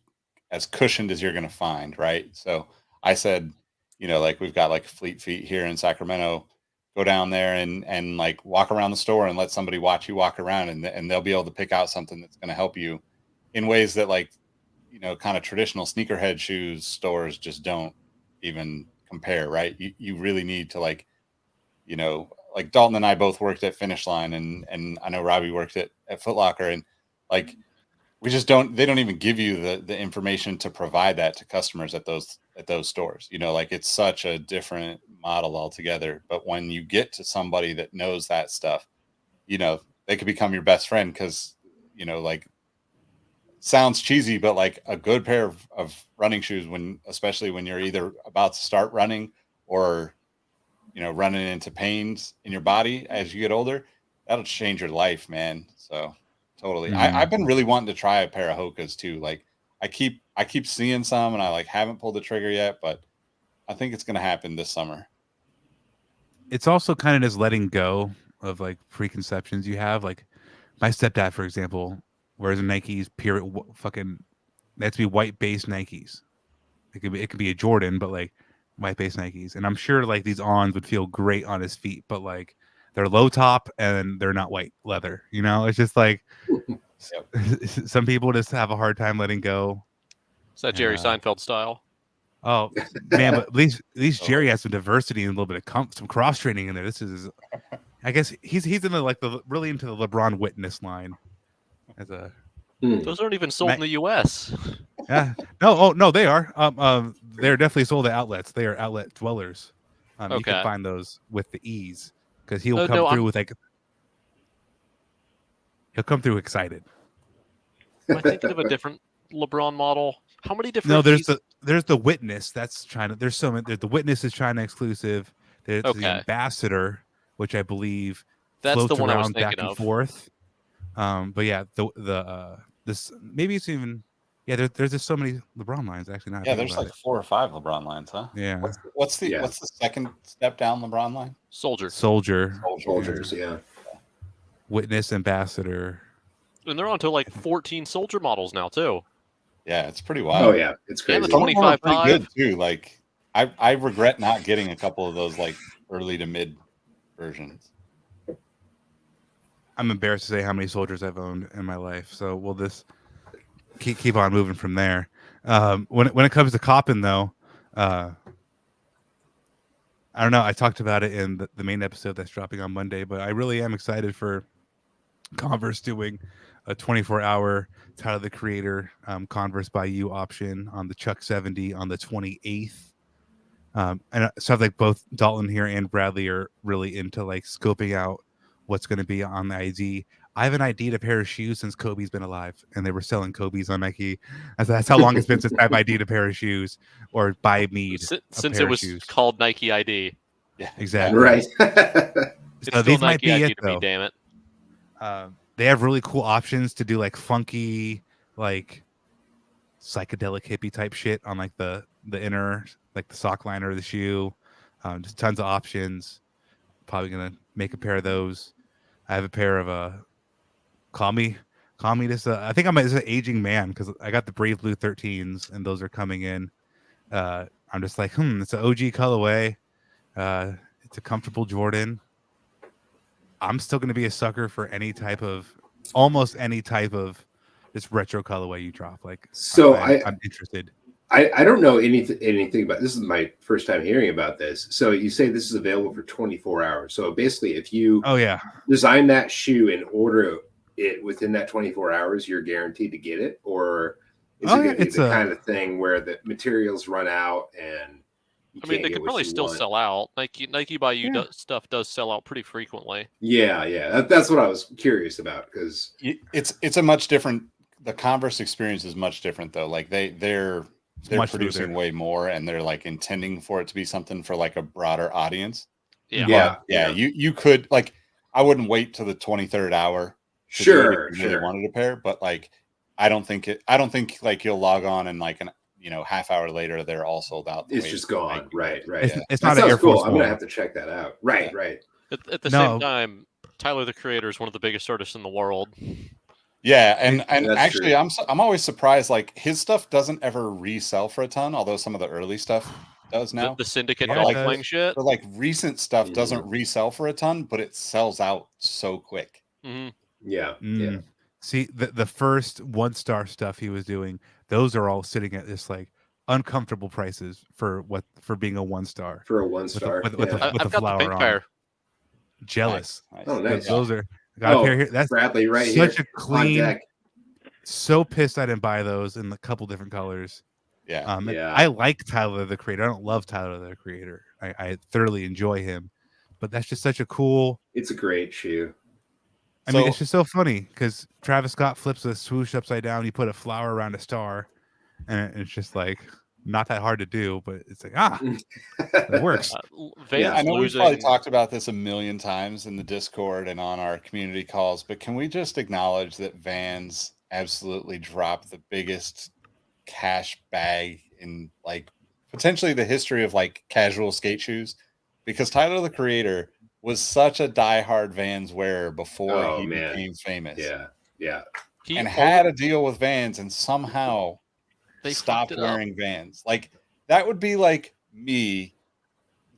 as cushioned as you're going to find, right? So I said, like we've got like Fleet Feet here in Sacramento. Go down there and like walk around the store and let somebody watch you walk around, and they'll be able to pick out something that's going to help you in ways that like kind of traditional sneakerhead shoes stores just don't even compare, right? You really need to like like Dalton and I both worked at Finish Line, and I know Robbie worked at Foot Locker, and like they don't even give you the information to provide that to customers at those stores. Like it's such a different model altogether. But when you get to somebody that knows that stuff, they could become your best friend, because like sounds cheesy, but like a good pair of running shoes, especially when you're either about to start running or running into pains in your body as you get older, that'll change your life, man. So totally. I've been really wanting to try a pair of Hokas too. Like I keep seeing some, and I like haven't pulled the trigger yet, but I think it's going to happen this summer. It's also kind of just letting go of like preconceptions you have. Like my stepdad, for example, wears a Nikes fucking, they have to be white base Nikes. It could be a Jordan, but like white base Nikes. And I'm sure like these Ons would feel great on his feet, but like they're low top and they're not white leather. It's just like some people just have a hard time letting go. Is that Jerry Seinfeld style? Oh man, but at least Jerry has some diversity and a little bit of some cross training in there. This is, I guess he's in the really into the LeBron Witness line. As a those aren't even sold in the U.S. Yeah, no, they are. They're definitely sold at outlets. They are outlet dwellers. You can find those with the ease, because he'll come through with like he'll come through excited. Am I thinking of a different LeBron model? How many different? No, there's the Witness. That's China. There's so many. The Witness is China exclusive. There's the Ambassador, which I believe that's the one I was around thinking back and of. forth. But yeah, this maybe it's even there's just so many LeBron lines actually. Not there's like 4 or 5 LeBron lines, huh? Yeah. What's the second step down LeBron line? Soldiers, yeah. Witness, Ambassador. And they're on to like 14 Soldier models now too. Yeah, it's pretty wild. Oh yeah, it's crazy. And the 25 pretty good too. Like I regret not getting a couple of those like early to mid versions. I'm embarrassed to say how many Soldiers I've owned in my life. So we'll just keep on moving from there. When it comes to Coppin, though, I don't know. I talked about it in the main episode that's dropping on Monday, but I really am excited for Converse doing a 24-hour Tyler the Creator Converse by You option on the Chuck 70 on the 28th. And so like both Dalton here and Bradley are really into like scoping out what's going to be on the ID. I haven't ID'd a pair of shoes since Kobe's been alive, and they were selling Kobe's on Nike. That's how long it's been since I've ID'd a pair of shoes or buy me since it was called Nike ID. Yeah, exactly. Right. So these might be ID to me, damn it. They have really cool options to do like funky, like psychedelic hippie type shit on like the inner, like the sock liner of the shoe. Just tons of options. Probably gonna make a pair of those. I have a pair of call me this. I think I'm an aging man because I got the Brave Blue 13s and those are coming in. I'm just like, it's an OG colorway. It's a comfortable Jordan. I'm still gonna be a sucker for almost any type of this retro colorway you drop. Like, so I'm interested. I don't know anything about this. Is my first time hearing about this. So you say this is available for 24 hours. So basically, if you design that shoe and order it within that 24 hours, you're guaranteed to get it, or is it going to be the kind of thing where the materials run out and they could probably still sell out. Nike by You stuff does sell out pretty frequently. Yeah. That's what I was curious about because it's a much different. The Converse experience is much different though. Like they're producing way more, and they're like intending for it to be something for like a broader audience. Yeah. You could like, I wouldn't wait till the 23rd hour. Sure. If you really wanted a pair, but like, I don't think like you'll log on and like half hour later they're all sold out. It's just gone. Right. It's not an Air Force. I'm gonna have to check that out. Right. At the same time, Tyler the Creator is one of the biggest artists in the world. Yeah, and actually, true. I'm always surprised. Like his stuff doesn't ever resell for a ton, although some of the early stuff does now. The Syndicate golf playing shit. But like recent stuff doesn't resell for a ton, but it sells out so quick. Mm-hmm. Yeah. See, the first 1-star stuff he was doing, those are all sitting at this like uncomfortable prices for being a 1-star. For a 1-star, with I've the flower got the pink on. pair. Jealous. Nice. Oh, nice. Those are. Got a pair here. That's Bradley right such here. a clean. So pissed I didn't buy those in a couple different colors. Yeah. I like Tyler the Creator. I don't love Tyler the Creator. I thoroughly enjoy him, but that's just such a cool. It's a great shoe. I mean, it's just so funny because Travis Scott flips a swoosh upside down. You put a flower around a star, and it's just like not that hard to do, but it's like it works. I know we've probably talked about this a million times in the Discord and on our community calls, but can we just acknowledge that Vans absolutely dropped the biggest cash bag in like potentially the history of like casual skate shoes? Because Tyler the Creator was such a diehard Vans wearer before he became famous. Yeah. And had a deal with Vans and somehow they stopped wearing Vans. Like that would be like me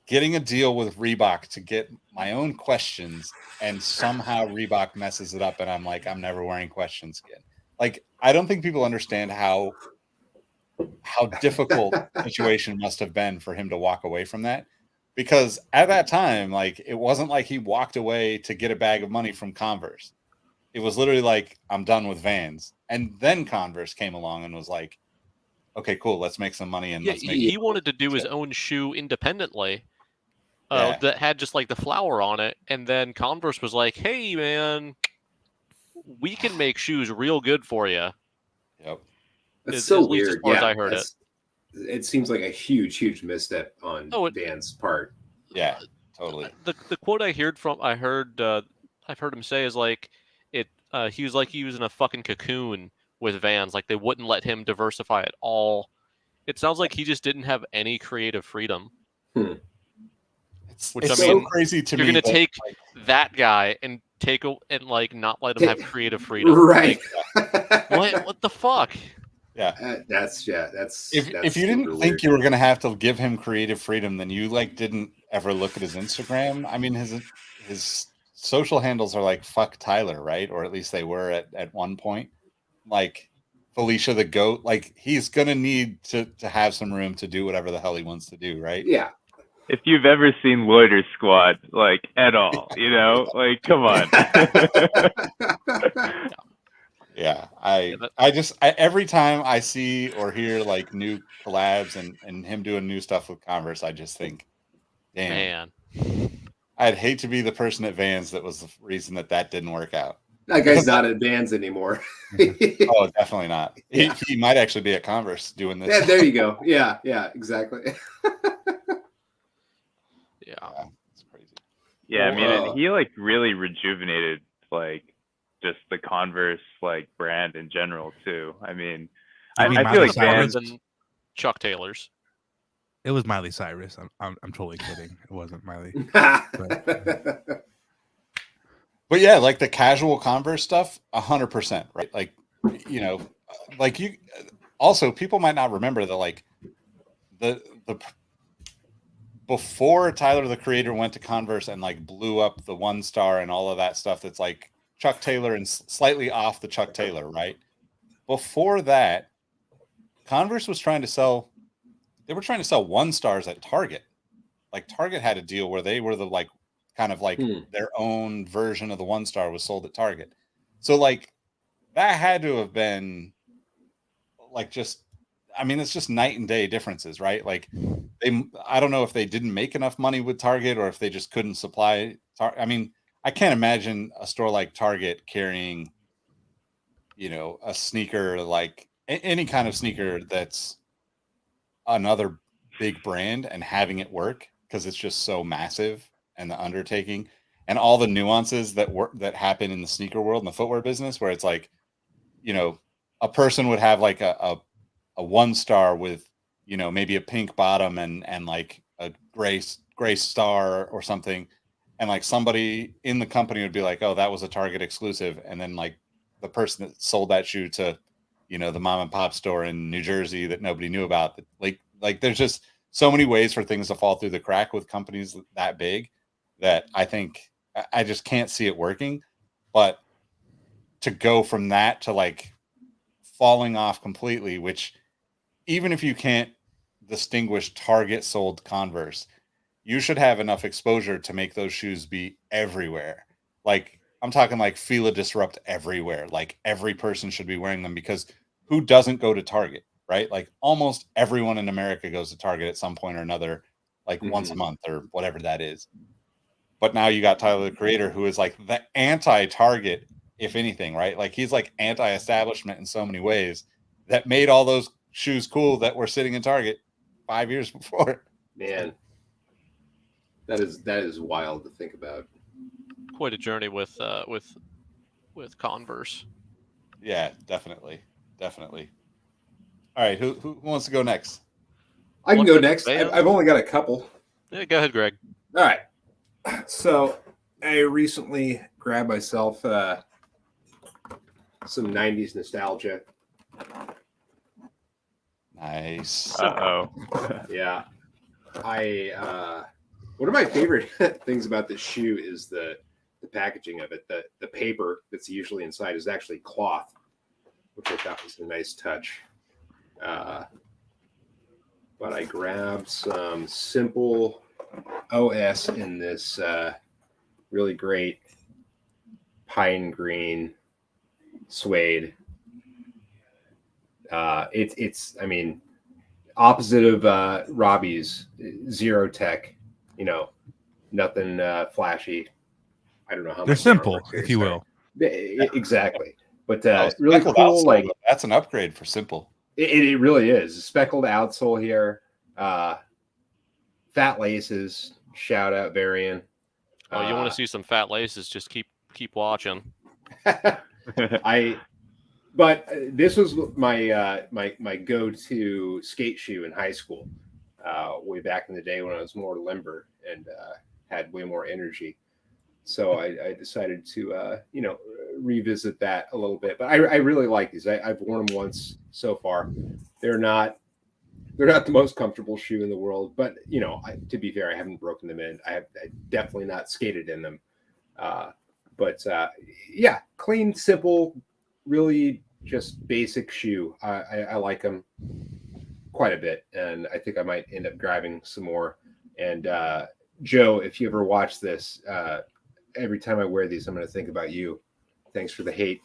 getting a deal with Reebok to get my own questions, and somehow Reebok messes it up, and I'm like, I'm never wearing questions again. Like I don't think people understand how difficult the situation must have been for him to walk away from that. Because at that time, like it wasn't like he walked away to get a bag of money from Converse. It was literally like, I'm done with Vans. And then Converse came along and was like, okay, cool, let's make some money. And he wanted to do his own shoe independently that had just like the flower on it. And then Converse was like, hey, man, we can make shoes real good for you. Yep. That's so weird. As far as I heard it. It seems like a huge misstep on Dan's part. Yeah, totally. The quote I heard I've heard him say is like he was like he was in a fucking cocoon with Vans, like they wouldn't let him diversify at all. It sounds like he just didn't have any creative freedom. It's so crazy to me. You're gonna take that guy and like not let him have creative freedom, right? Like, what the fuck? Yeah, that's if you didn't think you were gonna have to give him creative freedom, then you like didn't ever look at his Instagram. I mean, his social handles are like "fuck Tyler," right? Or at least they were at one point. Like Felicia the Goat, like he's gonna need to have some room to do whatever the hell he wants to do, right? Yeah. if you've ever seen Loiter Squad, like at all, like come on. Yeah, I every time I see or hear like new collabs and him doing new stuff with Converse, I just think, damn, Man. I'd hate to be the person at Vans that was the reason that didn't work out. That guy's not at Vans anymore. Oh, definitely not. Yeah. He might actually be at Converse doing this. Yeah, there you go. Yeah, exactly. Yeah, it's crazy. Yeah, I mean, and he like really rejuvenated like just the Converse like brand in general too. I mean, I feel like Vans and Chuck Taylor's. It was Miley Cyrus. I'm totally kidding. It wasn't Miley. But yeah, like the casual Converse stuff, 100%, right? Like, like you. Also, people might not remember that, like the before Tyler the Creator went to Converse and like blew up the 1 star and all of that stuff. That's like Chuck Taylor and slightly off the Chuck Taylor, right? Before that, Converse was trying to sell. They were trying to sell 1 stars at Target. Like Target had a deal where they were the like kind of like their own version of the 1 star was sold at Target. So like that had to have been like just, I mean, it's just night and day differences, right? Like I don't know if they didn't make enough money with Target or if they just couldn't supply. I mean, I can't imagine a store like Target carrying, a sneaker, like any kind of sneaker that's another big brand and having it work, because it's just so massive, and the undertaking and all the nuances that happen in the sneaker world and the footwear business, where it's like, a person would have like a 1 star with, maybe a pink bottom and like a gray star or something. And like somebody in the company would be like, oh, that was a Target exclusive. And then like the person that sold that shoe to, the mom and pop store in New Jersey that nobody knew about, like there's just so many ways for things to fall through the crack with companies that big, that I think I just can't see it working. But to go from that to like falling off completely, which even if you can't distinguish Target sold Converse, you should have enough exposure to make those shoes be everywhere. Like I'm talking like Fila Disrupt everywhere. Like every person should be wearing them, because who doesn't go to Target, right? Like almost everyone in America goes to Target at some point or another, like once a month or whatever that is. But now you got Tyler the Creator, who is like the anti-Target, if anything, right? Like he's like anti-establishment in so many ways, that made all those shoes cool that were sitting in Target 5 years before. Man, that is wild to think about. Quite a journey with Converse. Yeah, definitely. All right, who wants to go next? I can go next. I've only got a couple. Yeah, go ahead, Greg. All right. So I recently grabbed myself some 90s nostalgia. Nice. Yeah. One of my favorite things about this shoe is the packaging of it. The paper that's usually inside is actually cloth, which I thought was a nice touch. But I grabbed some simple OS in this really great pine green suede. It's I mean, opposite of Robbie's Zero Tech, nothing flashy. I don't know how they're much simple, if you will. Exactly. But really cool. Outsole, like that's an upgrade for simple. It really is. Speckled outsole here. Fat laces. Shout out Varian. Oh, you want to see some fat laces? Just keep watching. But this was my my go-to skate shoe in high school, way back in the day when I was more limber and had way more energy. So I decided to revisit that a little bit. But I really like these. I've worn them once so far. They're not the most comfortable shoe in the world, but to be fair, I haven't broken them in. I definitely not skated in them. But clean, simple, really just basic shoe. I like them quite a bit, and I think I might end up grabbing some more. And Joe, if you ever watch this, every time I wear these, I'm going to think about you. Thanks for the hate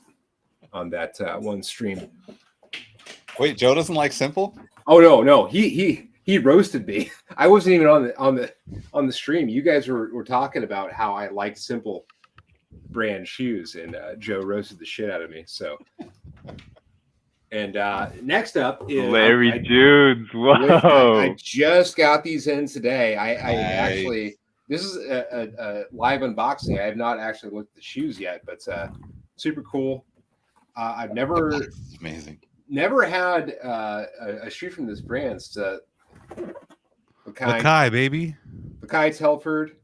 on that one stream. Wait, Joe doesn't like Simple? Oh no, he roasted me. I wasn't even on the stream. You guys were talking about how I liked Simple brand shoes, and Joe roasted the shit out of me. So, and next up is Larry Dudes. Whoa! I just got these in today. I actually, this is a live unboxing. I have not actually looked at the shoes yet, but super cool. I've never amazing. Never had a shoe from this brand. It's Lakai, baby. Lakai Telford.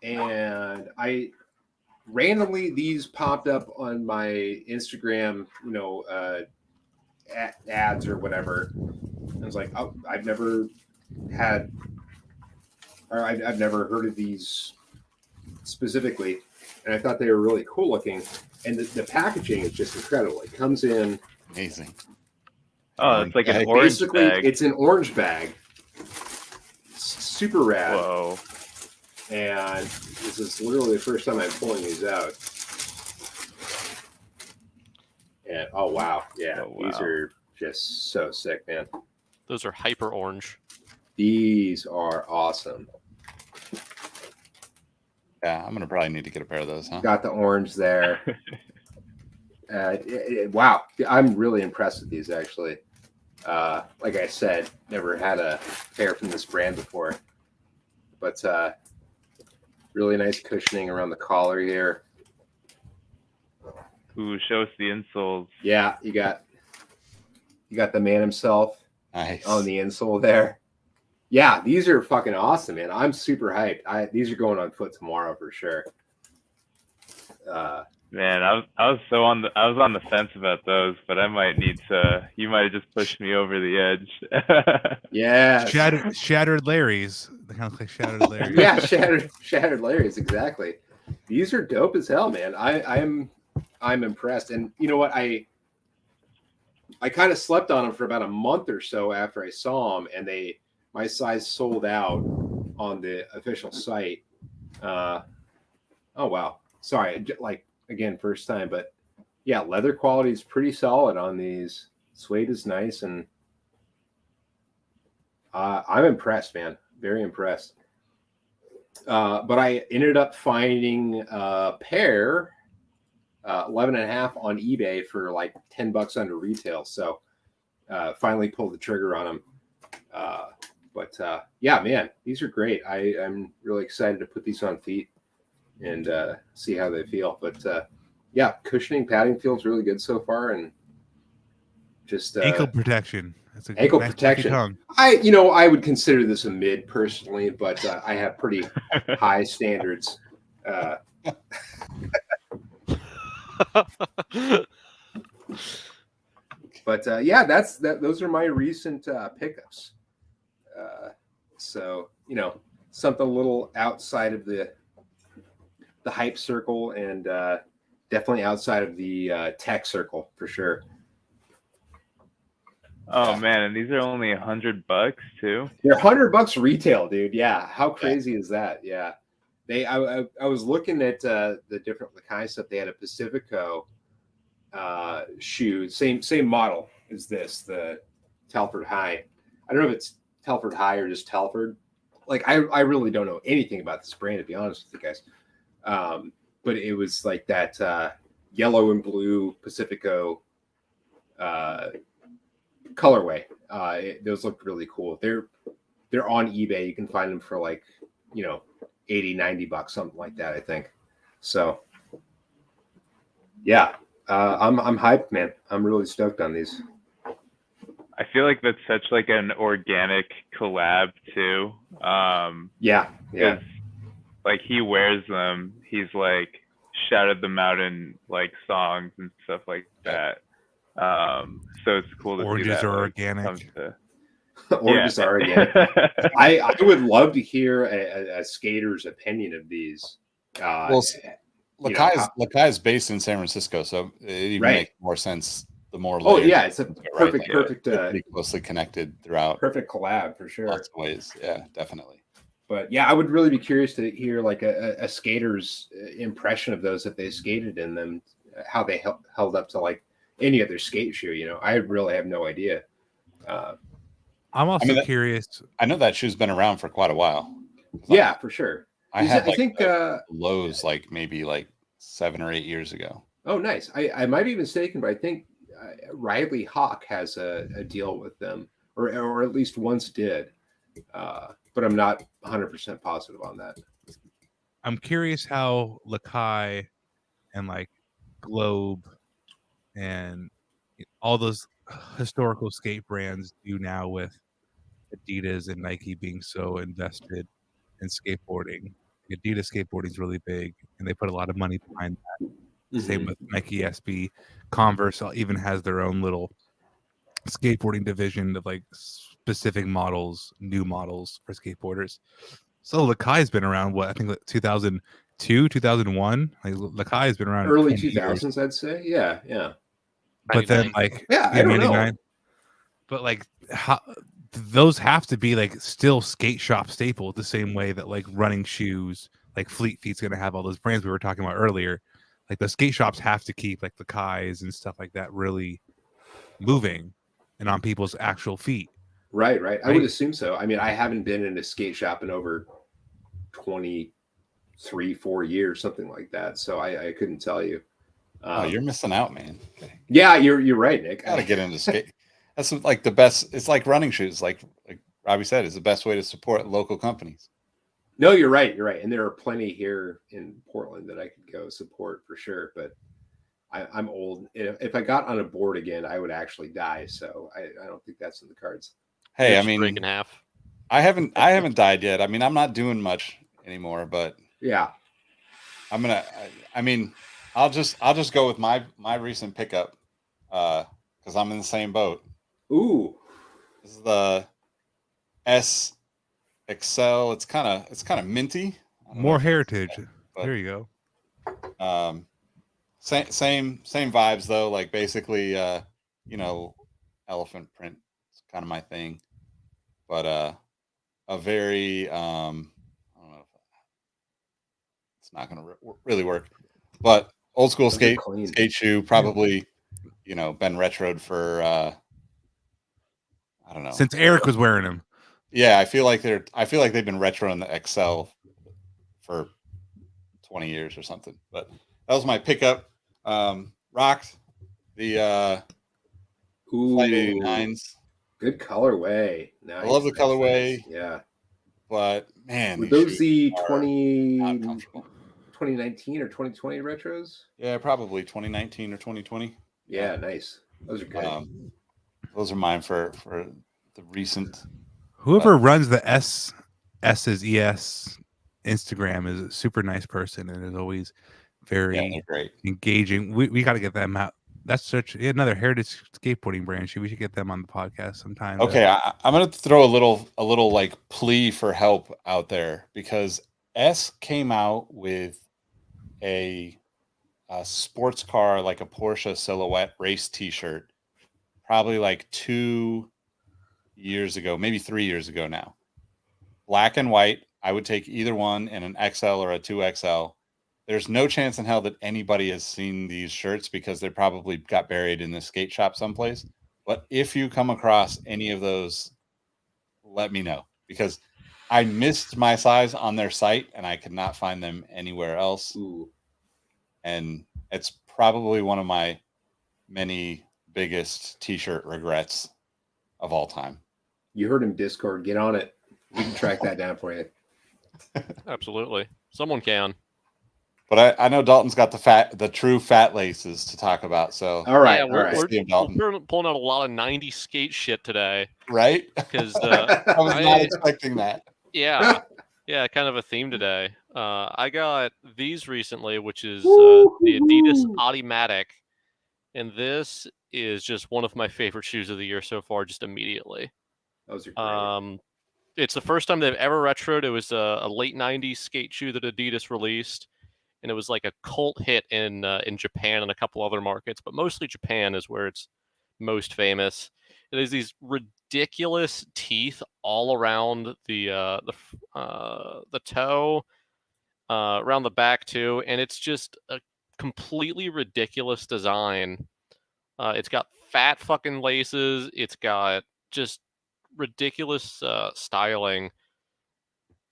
And I randomly, these popped up on my Instagram, ads or whatever. I was like, oh, I've never heard of these specifically. And I thought they were really cool looking. And the packaging is just incredible. It comes in amazing. Oh, it's like an orange bag. It's an orange bag. It's super rad. Whoa. And this is literally the first time I'm pulling these out. And oh wow, yeah, these are just so sick, man. Those are hyper orange. These are awesome. Yeah, I'm gonna probably need to get a pair of those, huh? Got the orange there. Wow, I'm really impressed with these actually. Like I said, never had a pair from this brand before, but really nice cushioning around the collar here. Ooh, show us the insoles. Yeah, you got the man himself on the insole there. Yeah, these are fucking awesome, man. I'm super hyped. These are going on foot tomorrow for sure. Man, I was on the fence about those, but I might need to. You might have just pushed me over the edge. Yeah, shattered Larry's. They kind of like shattered Larry's. Yeah, shattered Larry's, exactly. These are dope as hell, man. I'm impressed, and you know what? I kind of slept on them for about a month or so after I saw them, and my size sold out on the official site. Oh wow, sorry, again, first time, but yeah, leather quality is pretty solid on these. Suede is nice, and I'm impressed, man. Very impressed. But I ended up finding a pair, 11.5 on eBay for like $10 under retail. So finally pulled the trigger on them. But yeah, man, these are great. I'm really excited to put these on feet and see how they feel. But yeah, cushioning, padding feels really good so far, and just ankle protection. That's a ankle nice protection. I would consider this a mid personally, but I have pretty high standards. But yeah, those are my recent pickups. So something a little outside of the hype circle, and definitely outside of the tech circle for sure. Oh man, and these are only $100 too. They're $100 retail, dude. Yeah, how crazy is that? Yeah, I was looking at the different Lakai stuff. They had a Pacifico shoe, same model as this, the Telford High. I don't know if it's Telford High or just Telford. Like I really don't know anything about this brand, to be honest with you guys. But it was like that yellow and blue Pacifico colorway. Those look really cool. They're on eBay. You can find them for like $80-$90, something like that, I think. So yeah, I'm hyped, man. I'm really stoked on these. I feel like that's such like an organic collab too. Yeah. Like he wears them. He's like shouted them out in like songs and stuff like that. So it's cool to Oranges see that. Are organic. Oranges are organic. I would love to hear a skater's opinion of these. Lakai is based in San Francisco, so it even makes more sense more Oh layers. yeah, it's a perfect, pretty closely connected throughout. Perfect collab for sure. Lots of ways, yeah, definitely. But yeah, I would really be curious to hear like a skater's impression of those if they skated in them, how they held up to like any other skate shoe. You know, I really have no idea. I'm also curious. I know that shoe's been around for quite a while. Yeah, for sure. I think Lowe's like maybe like 7 or 8 years ago. Oh, nice. I might be mistaken, but I think Riley Hawk has a deal with them, or at least once did. But I'm not 100% positive on that. I'm curious how Lakai and like Globe and all those historical skate brands do now with Adidas and Nike being so invested in skateboarding. Adidas skateboarding is really big, and they put a lot of money behind that. Mm-hmm. Same with Nike SB. Converse even has their own little skateboarding division of like specific models, new models for skateboarders. So Lakai's been around, what, I think like 2002, 2001. Like Lakai's been around early 2000s, years. I'd say. Yeah. But then like I don't know. But like those have to be like still skate shop staple the same way that like running shoes, like Fleet Feet's going to have all those brands we were talking about earlier. Like the skate shops have to keep like the Kais and stuff like that really moving and on people's actual feet. Right. I would assume so. I mean, I haven't been in a skate shop in over 23-4 years, something like that. So I couldn't tell you. You're missing out, man. Yeah, you're right, Nick. Gotta get into skate. That's like the best. It's like running shoes. Like Robbie said, is the best way to support local companies. No, you're right. And there are plenty here in Portland that I could go support for sure. But I'm old. If I got on a board again, I would actually die. So I don't think that's in the cards. Hey, I mean, break in half. I haven't died yet. I mean, I'm not doing much anymore, but yeah, I'll just go with my recent pickup because I'm in the same boat. Ooh, this is the S XL. It's kind of minty. More heritage. There you go. Same vibes though. Like basically, elephant print is kind of my thing, but a very I don't know if it's not going to really work, but old school skate shoe, probably been retroed for I don't know, since Eric was wearing them. Yeah, I feel like they've been retroing the XL for 20 years or something. But that was my pickup. Rocked the Flight 89s. Good colorway. Nice. I love the colorway. Nice. Yeah. But man, were those the 2019 or 2020 retros? Yeah, probably 2019 or 2020. Yeah, nice. Those are good. Those are mine for the recent. Whoever runs the S's ES Instagram is a super nice person and is always very engaging. We got to get them out. That's another heritage skateboarding brand. We should get them on the podcast sometime. Okay, I'm gonna throw a little like plea for help out there because S came out with a sports car, like a Porsche silhouette race T-shirt, probably like 2 years ago, maybe 3 years ago now. Black and white. I would take either one in an XL or a 2XL. There's no chance in hell that anybody has seen these shirts because they probably got buried in the skate shop someplace. But if you come across any of those, let me know because I missed my size on their site and I could not find them anywhere else. Ooh. And it's probably one of my many biggest T-shirt regrets of all time. You heard him, Discord. Get on it. We can track that down for you. Absolutely. Someone can. But I know Dalton's got the true fat laces to talk about. So all right, we're pulling out a lot of 90s skate shit today, right? Because I was not expecting that. Yeah, kind of a theme today. I got these recently, which is the Adidas Automatic, and this is just one of my favorite shoes of the year so far. Just immediately, those are great. It's the first time they've ever retroed. It was a late 90s skate shoe that Adidas released. And it was like a cult hit in Japan and a couple other markets, but mostly Japan is where it's most famous. It is these ridiculous teeth all around the toe, around the back too, and it's just a completely ridiculous design. It's got fat fucking laces. It's got just ridiculous styling.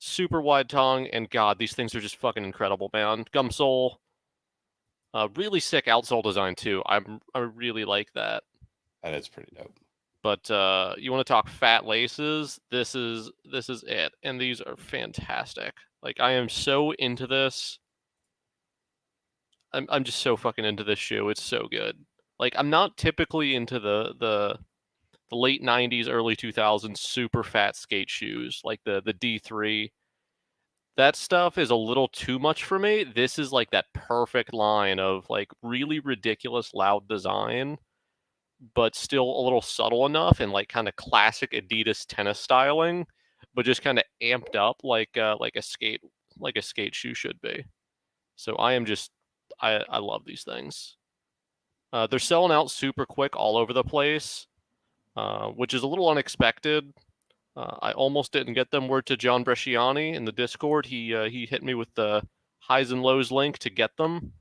Super wide tongue, and God, these things are just fucking incredible, man. Gum sole, really sick outsole design too. I really like that. That is pretty dope. But you want to talk fat laces? This is it, and these are fantastic. Like I am so into this. I'm just so fucking into this shoe. It's so good. Like I'm not typically into the late 90s, early 2000s super fat skate shoes like the D3. That stuff is a little too much for me. This is like that perfect line of like really ridiculous loud design, but still a little subtle enough and like kind of classic Adidas tennis styling, but just kind of amped up like a skate shoe should be. So I am just I love these things. They're selling out super quick all over the place, which is a little unexpected. I almost didn't get them. Word to John Bresciani in the Discord. He hit me with the highs and lows link to get them.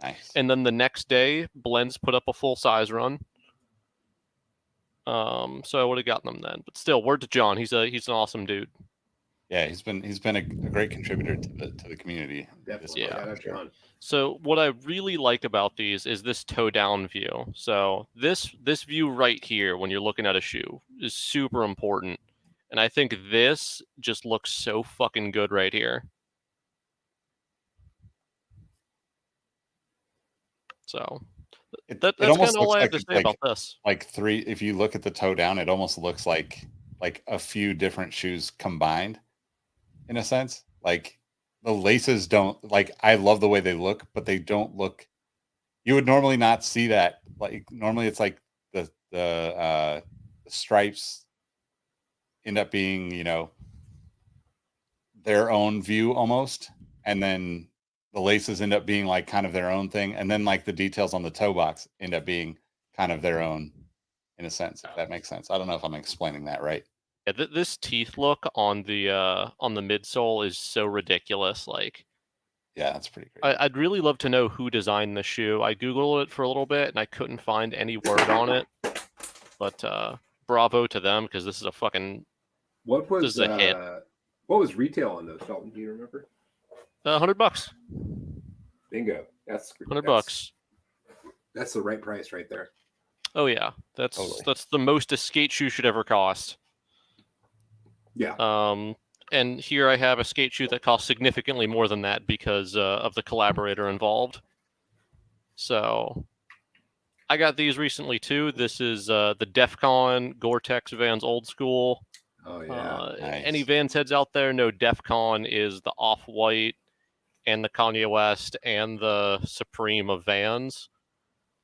Nice. And then the next day, Blends put up a full size run. So I would have gotten them then. But still, word to John. He's an awesome dude. Yeah, he's been a great contributor to the community. Definitely. Yeah. John. So what I really like about these is this toe down view. So this view right here, when you're looking at a shoe, is super important. And I think this just looks so fucking good right here. So that's kind of all I have to say about this. Like if you look at the toe down, it almost looks like a few different shoes combined in a sense. Like the laces don't, like, I love the way they look, but they don't look, you would normally not see that. Like normally it's like the stripes end up being, their own view almost. And then the laces end up being like kind of their own thing. And then like the details on the toe box end up being kind of their own in a sense, if that makes sense. I don't know if I'm explaining that right. Yeah, this teeth look on the midsole is so ridiculous. Like, yeah, that's pretty great. I'd really love to know who designed the shoe. I googled it for a little bit and I couldn't find any word on it. But bravo to them, because this is a fucking this is a hit. What was retail on those, Dalton? Do you remember? $100. Bingo. That's $100. That's the right price right there. Oh yeah, that's the most a skate shoe should ever cost. Yeah. And here I have a skate shoe that costs significantly more than that because of the collaborator involved. So I got these recently too. This is the DEFCON Gore-Tex Vans Old School. Oh yeah. Nice. Any Vans heads out there know DEFCON is the Off-White and the Kanye West and the Supreme of Vans.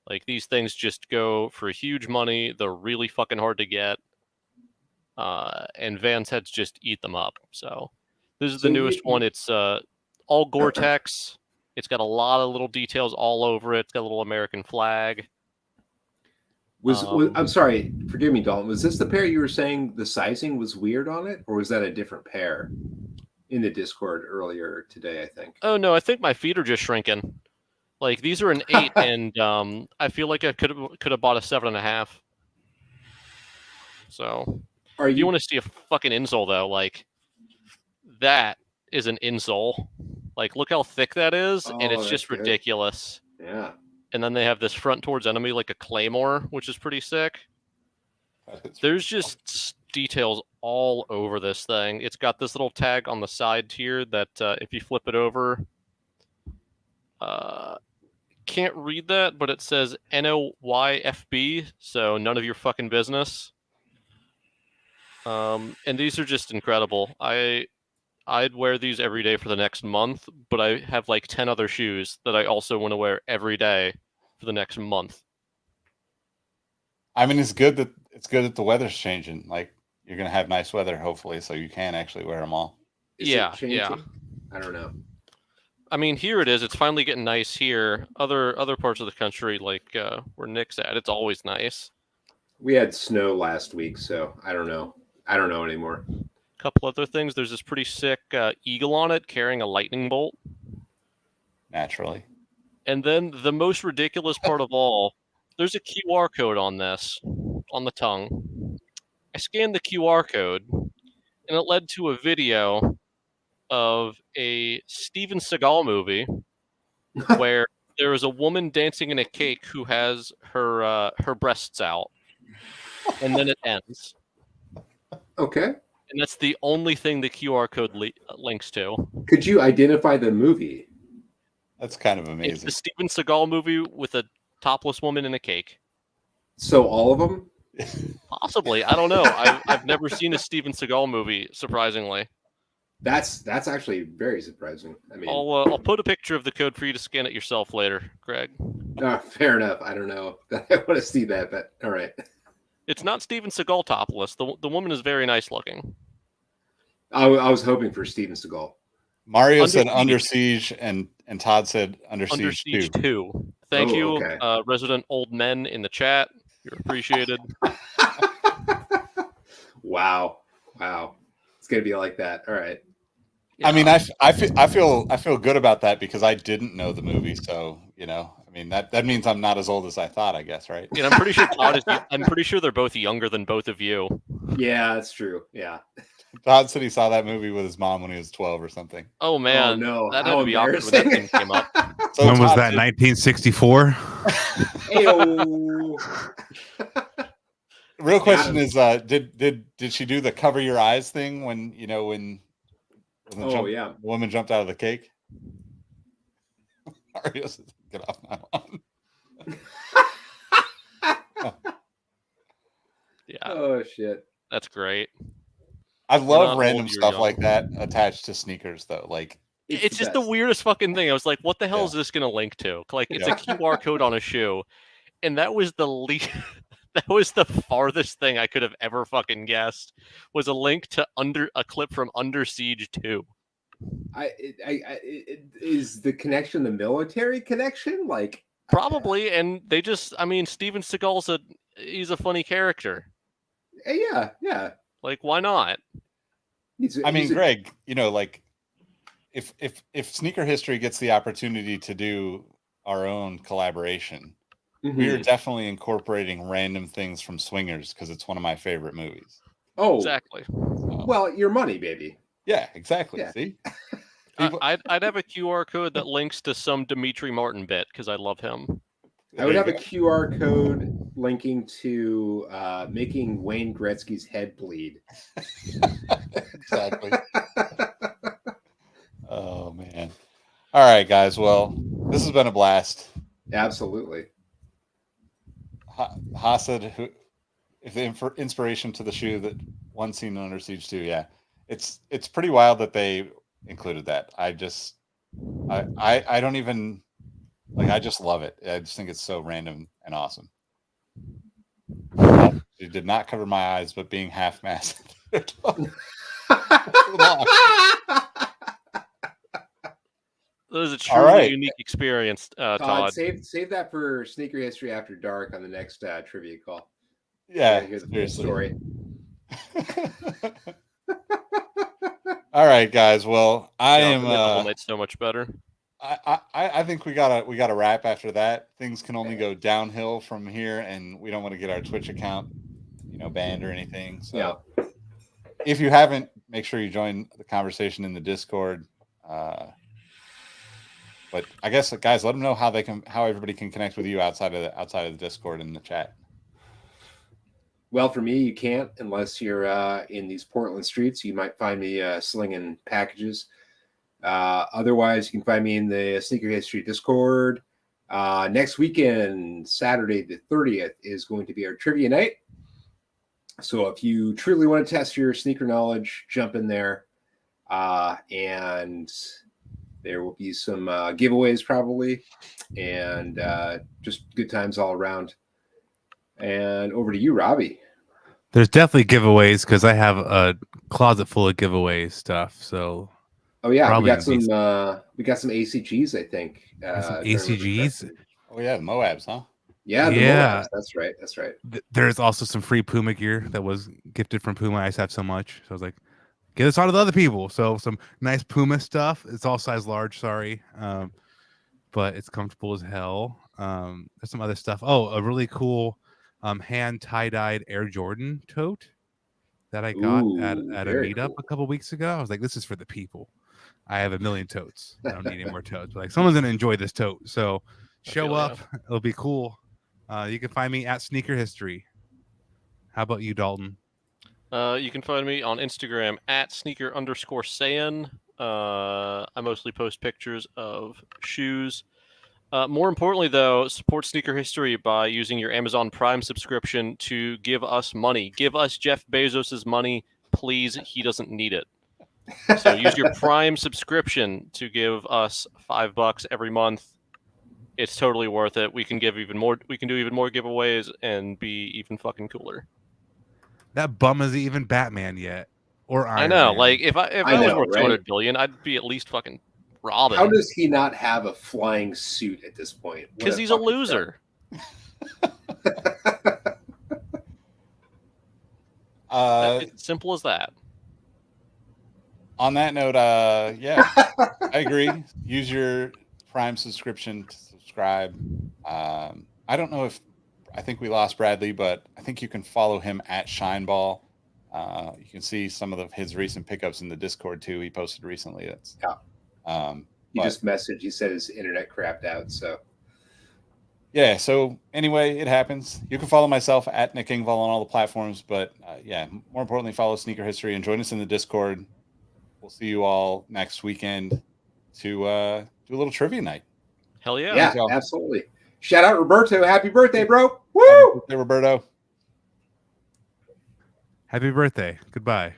Like, these things just go for huge money. They're really fucking hard to get. And Vans heads just eat them up. So this is the newest one. It's all Gore-Tex. It's got a lot of little details all over it. It's got a little American flag. I'm sorry, forgive me, Dalton. Was this the pair you were saying the sizing was weird on it, or was that a different pair in the Discord earlier today, I think? Oh no, I think my feet are just shrinking. Like, these are an 8, and I feel like I could have bought a 7.5. So if you want to see a fucking insole though, like, that is an insole. Like, look how thick that is, and it's just ridiculous. Yeah. And then they have this front towards enemy like a claymore, which is pretty sick. There's just details all over this thing. It's got this little tag on the side here that if you flip it over, can't read that, but it says NOYFB, so none of your fucking business. And these are just incredible. I'd wear these every day for the next month, but I have like 10 other shoes that I also want to wear every day for the next month. I mean, it's good that the weather's changing. Like, you're gonna have nice weather, hopefully, so you can actually wear them all. Is it changing? I don't know. I mean, here it is. It's finally getting nice here. Other parts of the country, like where Nick's at, it's always nice. We had snow last week, so I don't know. I don't know anymore. A couple other things. There's this pretty sick eagle on it carrying a lightning bolt. Naturally. And then the most ridiculous part of all, there's a QR code on this, on the tongue. I scanned the QR code, and it led to a video of a Steven Seagal movie where there is a woman dancing in a cake who has her breasts out, and then it ends. Okay. And that's the only thing the QR code links to. Could you identify the movie? That's kind of amazing. It's the Steven Seagal movie with a topless woman in a cake. So all of them? Possibly. I don't know. I've never seen a Steven Seagal movie, surprisingly. That's actually very surprising. I mean, I'll put a picture of the code for you to scan it yourself later, Greg. Fair enough. I don't know. I want to see that, but all right. It's not Steven Seagal topless. The woman is very nice looking. I was hoping for Steven Seagal. Mario said Under Siege, and Todd said Under Under Siege 2. Thank you, okay. resident old men in the chat. You're appreciated. Wow. It's gonna be like that. All right. Yeah. I mean, I feel good about that because I didn't know the movie, so I mean that means I'm not as old as I thought, I guess, right? And I'm pretty sure I'm pretty sure they're both younger than both of you. Yeah, that's true. Yeah. Todd said he saw that movie with his mom when he was 12 or something. Oh man, no, that had to be awkward when that thing came up. So when was that? 1964. Real question is, did she do the cover your eyes thing when the woman jumped out of the cake? Mario says, get off my lawn. Yeah. Oh shit. That's great. I love random stuff like that attached to sneakers, though. Like it's just the weirdest fucking thing. I was like, what the hell is this going to link to? Like, it's a QR code on a shoe, and that was the least. That was the farthest thing I could have ever fucking guessed. Was a link to a clip from Under Siege 2. Is the connection the military connection? Like probably, and they just. I mean, Steven Seagal's he's a funny character. Yeah. Like, why not? Greg, like if Sneaker History gets the opportunity to do our own collaboration, we are definitely incorporating random things from Swingers because it's one of my favorite movies. Oh, exactly. Well, your money, baby. Yeah, exactly. Yeah. See, I'd have a QR code that links to some Dimitri Martin bit because I love him. I would have a QR code linking to making Wayne Gretzky's head bleed. Exactly. Oh man! All right, guys. Well, this has been a blast. Absolutely. Ha said, if the inspiration to the shoe that one scene in Under Siege 2, yeah, it's pretty wild that they included that. I don't even I just love it. I just think it's so random and awesome. She did not cover my eyes, but being half masked. That was a truly unique experience, Todd. Save that for Sneaker History After Dark on the next trivia call. Yeah, here's the story. All right, guys. Well, I am. It's so much better. I think we gotta wrap after that. Things can only go downhill from here, and we don't want to get our Twitch account, banned or anything. So, if you haven't, make sure you join the conversation in the Discord. But I guess, guys, let them know how everybody can connect with you outside of the Discord and the chat. Well, for me, you can't unless you're in these Portland streets. You might find me slinging packages. Otherwise, you can find me in the Sneaker History Discord. Next weekend, Saturday the 30th, is going to be our trivia night. So if you truly want to test your sneaker knowledge, jump in there. And there will be some giveaways probably, and just good times all around. And over to you, Robbie. There's definitely giveaways because I have a closet full of giveaway stuff. So, we got some ACGs, I think. ACGs. Oh yeah, Moabs, huh? Yeah, the Moabs. That's right. That's right. There's also some free Puma gear that was gifted from Puma. I just have so much, so I was like, get this on to the other people. So some nice Puma stuff. It's all size large. Sorry, but it's comfortable as hell. There's some other stuff. Oh, a really cool hand tie-dyed Air Jordan tote that I got at a meetup a couple weeks ago. I was like, this is for the people. I have a million totes. I don't need any more totes. But like, someone's gonna enjoy this tote, so show up. It'll be cool. You can find me at Sneaker History. How about you, Dalton? You can find me on Instagram at @sneaker_sayin. I mostly post pictures of shoes. More importantly, though, support Sneaker History by using your Amazon Prime subscription to give us money. Give us Jeff Bezos' money, please. He doesn't need it. So use your Prime subscription to give us $5 every month. It's totally worth it. We can give even more. We can do even more giveaways and be even fucking cooler. That bum isn't even Batman yet, or Iron I know. Man. Like if I was worth 200 billion, I'd be at least fucking Robin. How does he not have a flying suit at this point? Because he's a loser. It's simple as that. On that note, yeah, I agree. Use your Prime subscription to subscribe. I don't know if I think we lost Bradley, but I think you can follow him at Shineball. You can see some of his recent pickups in the Discord too. He posted recently. That's he just messaged. He said his internet crapped out. So yeah. So anyway, it happens. You can follow myself at Nick Ingval on all the platforms. But yeah, more importantly, follow Sneaker History and join us in the Discord. We'll see you all next weekend to do a little trivia night. Hell yeah. Yeah, absolutely. Shout out Roberto. Happy birthday, bro. Woo! Happy birthday, Roberto. Happy birthday. Goodbye.